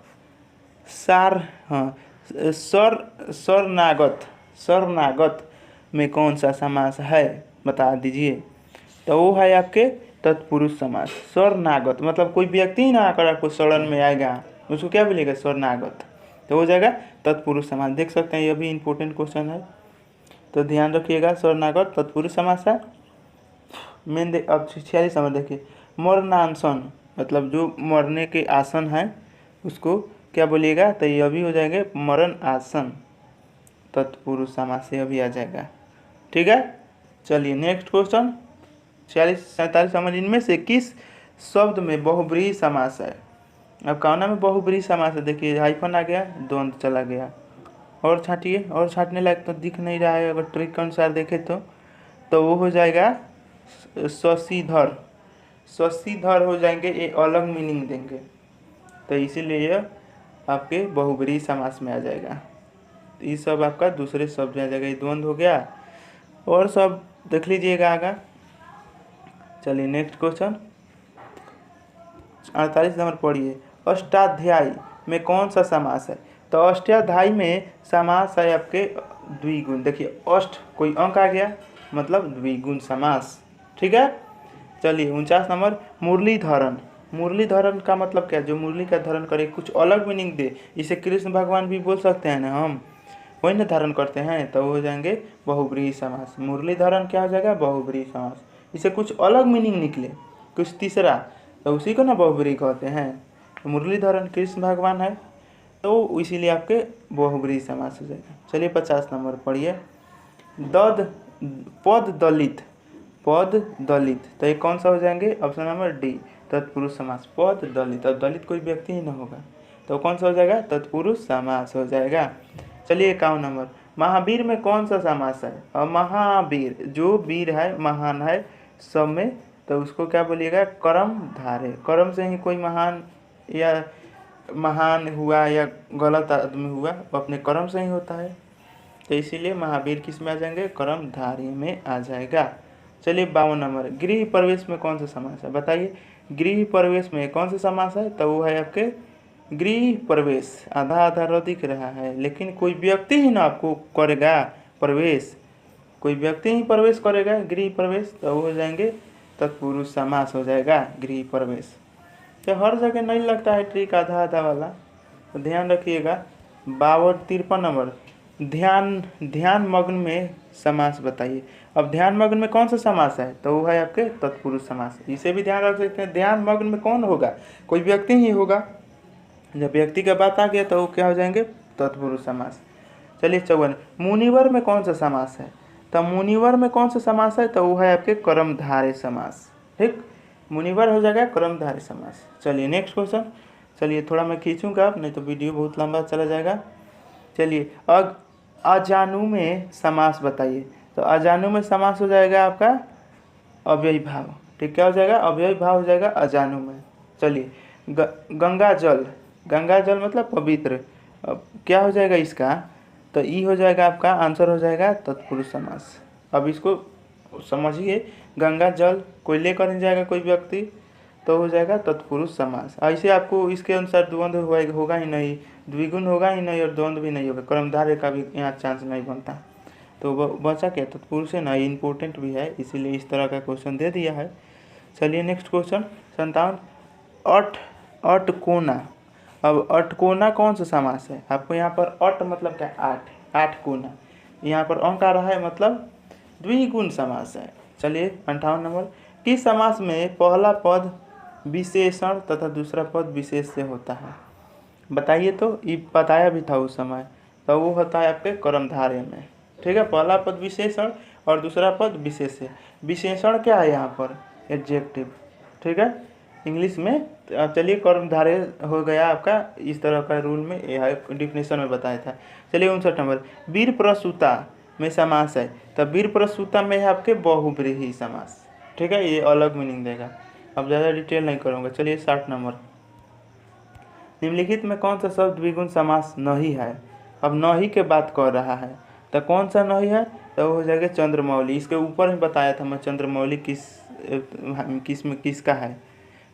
Speaker 1: सार, हाँ, शरणागत, शरणागत में कौन सा समास है बता दीजिए, तो वो है आपके तत्पुरुष समास। शरणागत मतलब कोई व्यक्ति ही ना आकर आपको शरण में आएगा, उसको क्या बोलेगा शरणागत, तो हो जाएगा तत्पुरुष समास। देख सकते हैं ये भी इम्पोर्टेंट क्वेश्चन है, तो ध्यान रखिएगा, शरणागत तत्पुरुष समास है। मेन अब 46 नंबर देखिए, मरणासन मतलब जो मरने के आसन है उसको क्या बोलिएगा, तो ये अभी हो जाएंगे मरण आसन, तत्पुरुष समास से अभी आ जाएगा। ठीक है, चलिए नेक्स्ट क्वेश्चन 46-47 नंबर, इनमें से किस शब्द में बहुब्रीहि समास है। अब कौना में बहुब्रीहि समास है, देखिए हाइफन आ गया, द्वंद चला गया, और छाटिए, और छाटने लायक तो दिख नहीं रहा है, अगर ट्रिक के अनुसार देखें तो वो हो जाएगा शशिधर, शशिधर हो जाएंगे, ये अलग मीनिंग देंगे, तो इसीलिए आपके बहुब्रीहि समास में आ जाएगा। तो ये सब आपका दूसरे शब्द में आ जाएगा, ये द्वंद हो गया, और सब देख लीजिएगा आगा। चलिए नेक्स्ट क्वेश्चन 48 नंबर पढ़िए, अष्टाध्यायी में कौन सा समास है, तो अष्टाध्यायी में समास है आपके द्विगुण। देखिए अष्ट कोई अंक आ गया मतलब द्विगुण समास। ठीक है, चलिए 49 नंबर, मुरलीधरन, मुरलीधरन का मतलब क्या, जो मुरली का धारण करे, कुछ अलग मीनिंग दे, इसे कृष्ण भगवान भी बोल सकते हैं ना, हम वही ना धारण करते हैं, तो हो जाएंगे बहुब्रीहि समास। मुरलीधरन क्या हो जाएगा बहुब्रीहि समास, इसे कुछ अलग मीनिंग निकले, कुछ तीसरा, तो उसी को ना बहुब्रीहि कहते हैं। तो मुरलीधरन कृष्ण भगवान है, तो इसीलिए आपके बहुब्रीहि समास हो जाएगा। चलिए 50 नंबर पढ़िए, दद, पद दलित, पद दलित, तो ये कौन सा हो जाएंगे, ऑप्शन नंबर डी, तत्पुरुष समास, पद दलित। अब दलित कोई व्यक्ति ही ना होगा, तो कौन सा हो जाएगा तत्पुरुष समास हो जाएगा। चलिए 51 नंबर, महावीर में कौन सा समास है, और महावीर जो वीर है महान है सब में, तो उसको क्या बोलिएगा कर्म धारे, कर्म से ही कोई महान या महान हुआ या गलत आदमी हुआ वो अपने कर्म से ही होता है, तो इसीलिए महावीर किस में आ जाएंगे कर्मधारी में आ जाएगा। चलिए 52 नंबर, गृह प्रवेश में कौन सा समास है बताइए, गृह प्रवेश में कौन सा समास है, तो वो है आपके गृह प्रवेश, आधा आधा रो दिख रहा है, लेकिन कोई व्यक्ति ही ना आपको करेगा प्रवेश, कोई व्यक्ति ही प्रवेश करेगा गृह प्रवेश, तो वो हो जाएंगे तत्पुरुष समास हो जाएगा गृह प्रवेश। तो हर जगह नहीं लगता है ट्रिक आधा आधा वाला, तो ध्यान रखिएगा। 53 नंबर, ध्यान, ध्यान मग्न में समास बताइए। अब ध्यान मग्न में कौन सा समास है, तो वो है आपके तत्पुरुष समास, इसे भी ध्यान रख सकते हैं। ध्यान मग्न में कौन होगा, कोई व्यक्ति ही होगा, जब व्यक्ति का बात आ गया तो वो क्या हो जाएंगे तत्पुरुष समास। चलिए 54, मुनिवर में कौन सा समास है, तो मुनिवर में कौन सा समास है, तो वो है आपके कर्मधारय समास। ठीक, मुनिवर हो जाएगा कर्मधारय समास। चलिए नेक्स्ट क्वेश्चन। चलिए थोड़ा मैं खींचूंगा नहीं तो वीडियो बहुत लंबा चला जाएगा। चलिए अब अजानु में समास बताइए। तो अजानु में समास हो जाएगा आपका अव्ययी भाव। ठीक, क्या हो जाएगा? अव्ययी भाव हो जाएगा अजानु में। चलिए गंगा जल, गंगा जल मतलब पवित्र। अब क्या हो जाएगा इसका? तो ई हो जाएगा आपका आंसर हो जाएगा तत्पुरुष समास। अब इसको समझिए, गंगा जल कोई लेकर नहीं जाएगा कोई व्यक्ति, तो हो जाएगा तत्पुरुष समास। ऐसे आपको इसके अनुसार द्वंद्व होगा ही नहीं, द्विगुण होगा ही नहीं और द्वंद्व भी नहीं होगा, कर्मधारय का भी यहाँ चांस नहीं बनता। तो बचा क्या? तत्पुरुष है ना, इम्पोर्टेंट भी है, इसीलिए इस तरह का क्वेश्चन दे दिया है। चलिए नेक्स्ट क्वेश्चन 57। अटकोना। अब अटकोना कौन सा समास है? आपको यहाँ पर अट मतलब क्या? आठ, आठ कोना। यहाँ पर अंक आ रहा है मतलब द्विगुण समास है। चलिए 58 नंबर। किस समास में पहला पद विशेषण तथा दूसरा पद विशेष से होता है? बताइए। तो ये बताया भी था उस समय, तो वो होता है आपके कर्मधारय में। ठीक है, पहला पद विशेषण और दूसरा पद विशेष से। विशेषण क्या है यहाँ पर? एडजेक्टिव। ठीक है, इंग्लिश में। चलिए कर्मधारय हो गया आपका, इस तरह का रूल में डिफिनेशन में बताया था। चलिए 59 नंबर। वीर प्रसूता में समास है, तब वीर प्रसूता में है आपके बहुव्रीहि समास। ठीक है, ये अलग मीनिंग देगा। अब ज़्यादा डिटेल नहीं करूँगा। चलिए 60 नंबर। निम्नलिखित में कौन सा शब्द द्विगुण समास नहीं है? अब नहीं के बात कर रहा है, तो कौन सा नहीं है? तो वो हो जाएगा चंद्रमौली। इसके ऊपर ही बताया था मैं चंद्रमौली किस में किसका है।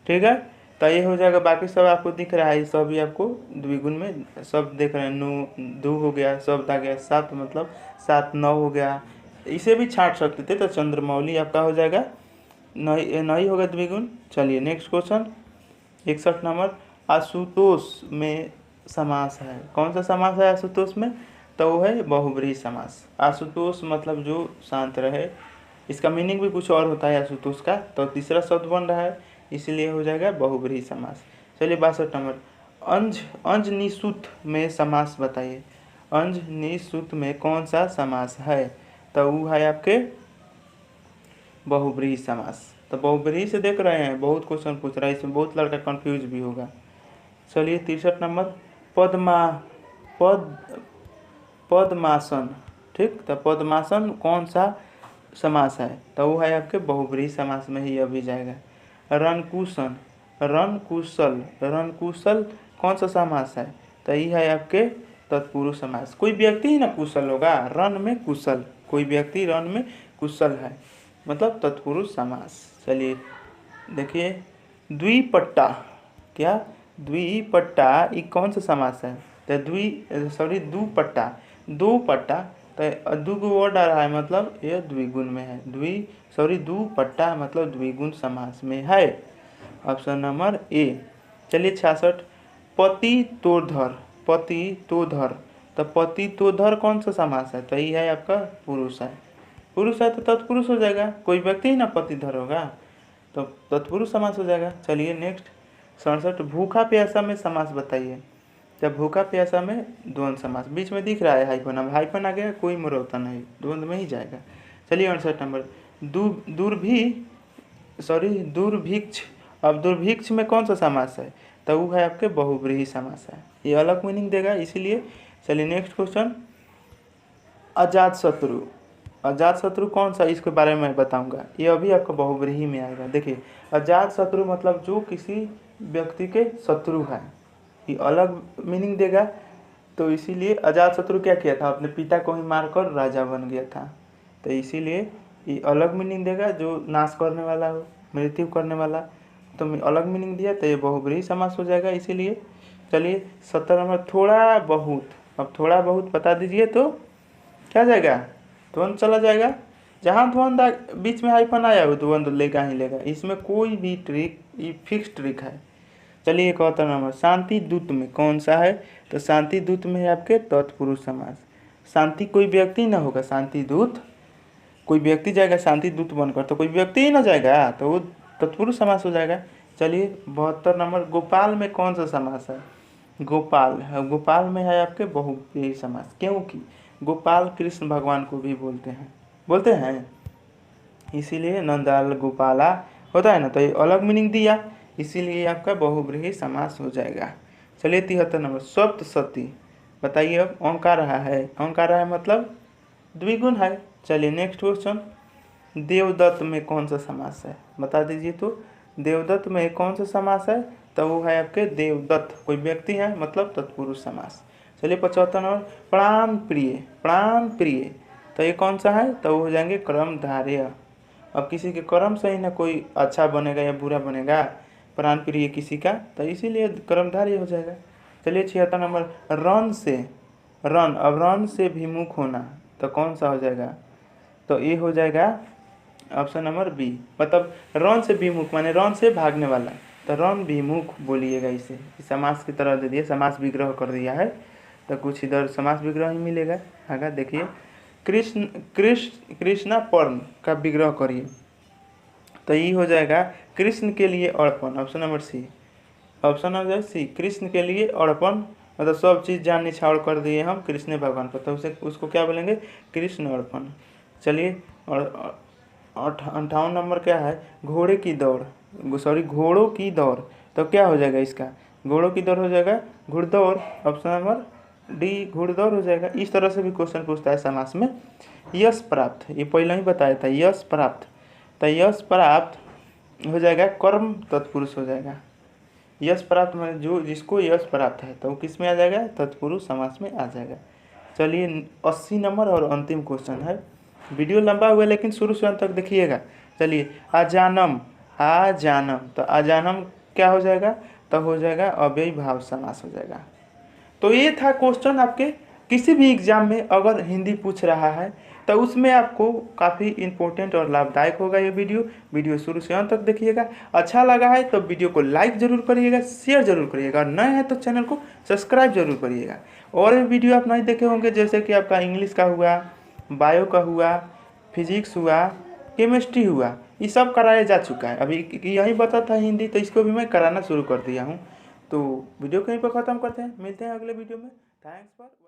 Speaker 1: ठीक है, तो ये हो जाएगा। बाकी सब आपको दिख रहा है, ये सब भी आपको द्विगुण में सब देख रहे हैं। नु दू हो गया, शब्द आ गया, सात मतलब 7 9 हो गया, इसे भी छांट सकते थे। तो चंद्रमौली आपका हो जाएगा, नहीं होगा द्विगुण। चलिए नेक्स्ट क्वेश्चन 61 नंबर। आशुतोष में समास है, कौन सा समास है आशुतोष में? तो वो है बहुव्रीहि समास। आशुतोष मतलब जो शांत रहे, इसका मीनिंग भी कुछ और होता है आशुतोष का, तो तीसरा शब्द बन रहा है, इसलिए हो जाएगा बहुव्रीहि समास। चलिए 62 नंबर। अंज निसूत में समास बताइए। अंज निसूत में कौन सा समास है? तो वो है आपके बहुव्रीहि समास। तो बहुव्रीहि से देख रहे हैं, बहुत क्वेश्चन पूछ रहा है, इसमें बहुत लड़का कंफ्यूज भी होगा। चलिए 63 नंबर। पद्मासन। ठीक, तो पद्मासन कौन सा समास है? तो वो है आपके बहुव्रीहि समास में ही अभी जाएगा। रणकुशन, रणकुशल कौन सा समास है? तो ये है आपके तत्पुरुष समास। कोई व्यक्ति ही ना कुशल होगा, रन में कुशल, कोई व्यक्ति रन में कुशल है, मतलब तत्पुरुष समास। चलिए देखिए द्विपट्टा। क्या? द्विपट्टा ये कौन सा समास है? तो दुपट्टा, दो पट्टा, तो दो को वर्ड आ रहा है, मतलब ये द्विगुण में है। दुपट्टा मतलब द्विगुण समास में है। Option number A. चलिए 66। पति तोधर, तो पति तोधर कौन सा समास है? तो ये है आपका पुरुष है, पुरुष है तो तत्पुरुष हो जाएगा, कोई व्यक्ति ही ना पतिधर होगा, तो तत्पुरुष समास हो जाएगा। चलिए नेक्स्ट 67। भूखा प्यासा में समास बताइए। जब भूखा प्यासा में द्वंद्व समास, बीच में दिख रहा है हाइफन, अब हाइफन आ गया, कोई मुरौता नहीं, द्वंद्व में ही जाएगा। चलिए 68 नंबर। दुर्भिक्ष। अब दुर्भिक्ष में कौन सा समास है? तो वो है आपके बहुव्रीहि समास है, ये अलग मीनिंग देगा इसीलिए। चलिए नेक्स्ट क्वेश्चन। अजातशत्रु। अजातशत्रु कौन सा, इसके बारे में बताऊंगा, ये अभी आपको बहुव्रीहि में आएगा। देखिए अजातशत्रु मतलब जो किसी व्यक्ति के शत्रु है, ये अलग मीनिंग देगा। तो इसीलिए अजातशत्रु क्या किया था? अपने पिता को ही मारकर राजा बन गया था, तो इसीलिए ये अलग मीनिंग देगा। जो नाश करने वाला हो, मृत्यु करने वाला, तो अलग मीनिंग दिया, तो ये बहुव्रीहि समास हो जाएगा इसीलिए। चलिए 70 नंबर। थोड़ा बहुत। अब थोड़ा बहुत बता दीजिए तो क्या जाएगा? द्वंद्व चला जाएगा। जहाँ द्वंद्व बीच में हाइफन आया हो द्वंद्व लेगा ही लेगा, इसमें कोई भी ट्रिक, ये फिक्स ट्रिक है। चलिए 71 नंबर। शांति दूत में कौन सा है? तो शांति दूत में है आपके तत्पुरुष समास। शांति कोई व्यक्ति ना होगा, शांति दूत कोई व्यक्ति जाएगा शांति दूत बनकर, तो कोई व्यक्ति ही ना जाएगा, तो वो तत्पुरुष समास हो जाएगा। चलिए 72 नंबर। गोपाल में कौन सा समास है? गोपाल में है आपके बहुव्रीहि समास, क्योंकि गोपाल कृष्ण भगवान को भी बोलते हैं, इसीलिए नंदलाल गोपाला होता है ना, तो ये अलग मीनिंग दिया, इसीलिए आपका बहुव्रीहि समास हो जाएगा। चलिए 73 नंबर, सप्तशती। बताइए अब, ओंकार रहा है, ओंकार रहा है मतलब द्विगुण है। चलिए नेक्स्ट क्वेश्चन, देवदत्त में कौन सा समास है, बता दीजिए। तो देवदत्त में कौन सा समास है, तो वो है आपके देवदत्त, कोई व्यक्ति है मतलब तत्पुरुष समास। चलिए 75 नंबर, प्राण प्रिय, प्राण प्रिय, तो ये कौन सा है, तो वो हो जाएंगे कर्मधारय। अब किसी के कर्म से ही ना कोई अच्छा बनेगा या बुरा बनेगा, प्राण प्रिय किसी का, तो इसीलिए कर्मधारय हो जाएगा। चलिए 76 नंबर, रन से, रन, अब रन से विमुख होना, तो कौन सा हो जाएगा, तो ये हो जाएगा ऑप्शन नंबर बी, मतलब रन से विमुख माने रन से भागने वाला, तो रन विमुख बोलिएगा इसे, समास की तरह दे दिया, समास विग्रह कर दिया है, तो कुछ इधर समास विग्रह ही मिलेगा। आगे देखिए, कृष्ण कृष्ण कृष्णापर्ण का विग्रह करिए, तो ये हो जाएगा कृष्ण के लिए अर्पण, option number C, option number C, कृष्ण के लिए अर्पण, मतलब सब चीज़ जान निछावर कर दिए हम कृष्ण भगवान पर, तो उसे उसको क्या बोलेंगे, कृष्ण अर्पण। चलिए और 58 नंबर क्या है, घोड़े की दौड़, सॉरी घोड़ों की दौड़, तो क्या हो जाएगा इसका, घोड़ों की दौड़ हो जाएगा घुड़दौड़, ऑप्शन नंबर डी घुड़दौड़ हो जाएगा। इस तरह से भी क्वेश्चन पूछता है समास में। यश प्राप्त, ये पहले ही बताया था, यश प्राप्त, तो यश प्राप्त हो जाएगा कर्म तत्पुरुष हो जाएगा। यश प्राप्त में जो जिसको यश प्राप्त है तो वो किस में आ जाएगा, तत्पुरुष समास में आ जाएगा। चलिए 80 नंबर और अंतिम क्वेश्चन है, वीडियो लंबा हुआ लेकिन शुरू से अंत तक देखिएगा। चलिए अजानम, आजानम, तो अजानम क्या हो जाएगा, तो हो जाएगा अव्ययी भाव समास हो जाएगा। तो ये था क्वेश्चन आपके, किसी भी एग्जाम में अगर हिंदी पूछ रहा है तो उसमें आपको काफ़ी इंपॉर्टेंट और लाभदायक होगा ये वीडियो शुरू से अंत तक देखिएगा। अच्छा लगा है तो वीडियो को लाइक ज़रूर करिएगा, शेयर ज़रूर करिएगा, और नए हैं तो चैनल को सब्सक्राइब जरूर करिएगा। और भी वीडियो आप नहीं देखे होंगे, जैसे कि आपका इंग्लिश का हुआ, बायो का हुआ, फिजिक्स हुआ, केमिस्ट्री हुआ, ये सब कराया जा चुका है। अभी यही बता था हिंदी, तो इसको भी मैं कराना शुरू कर दिया हूँ। तो वीडियो कहीं पर ख़त्म करते हैं, मिलते हैं अगले वीडियो में। Thanks for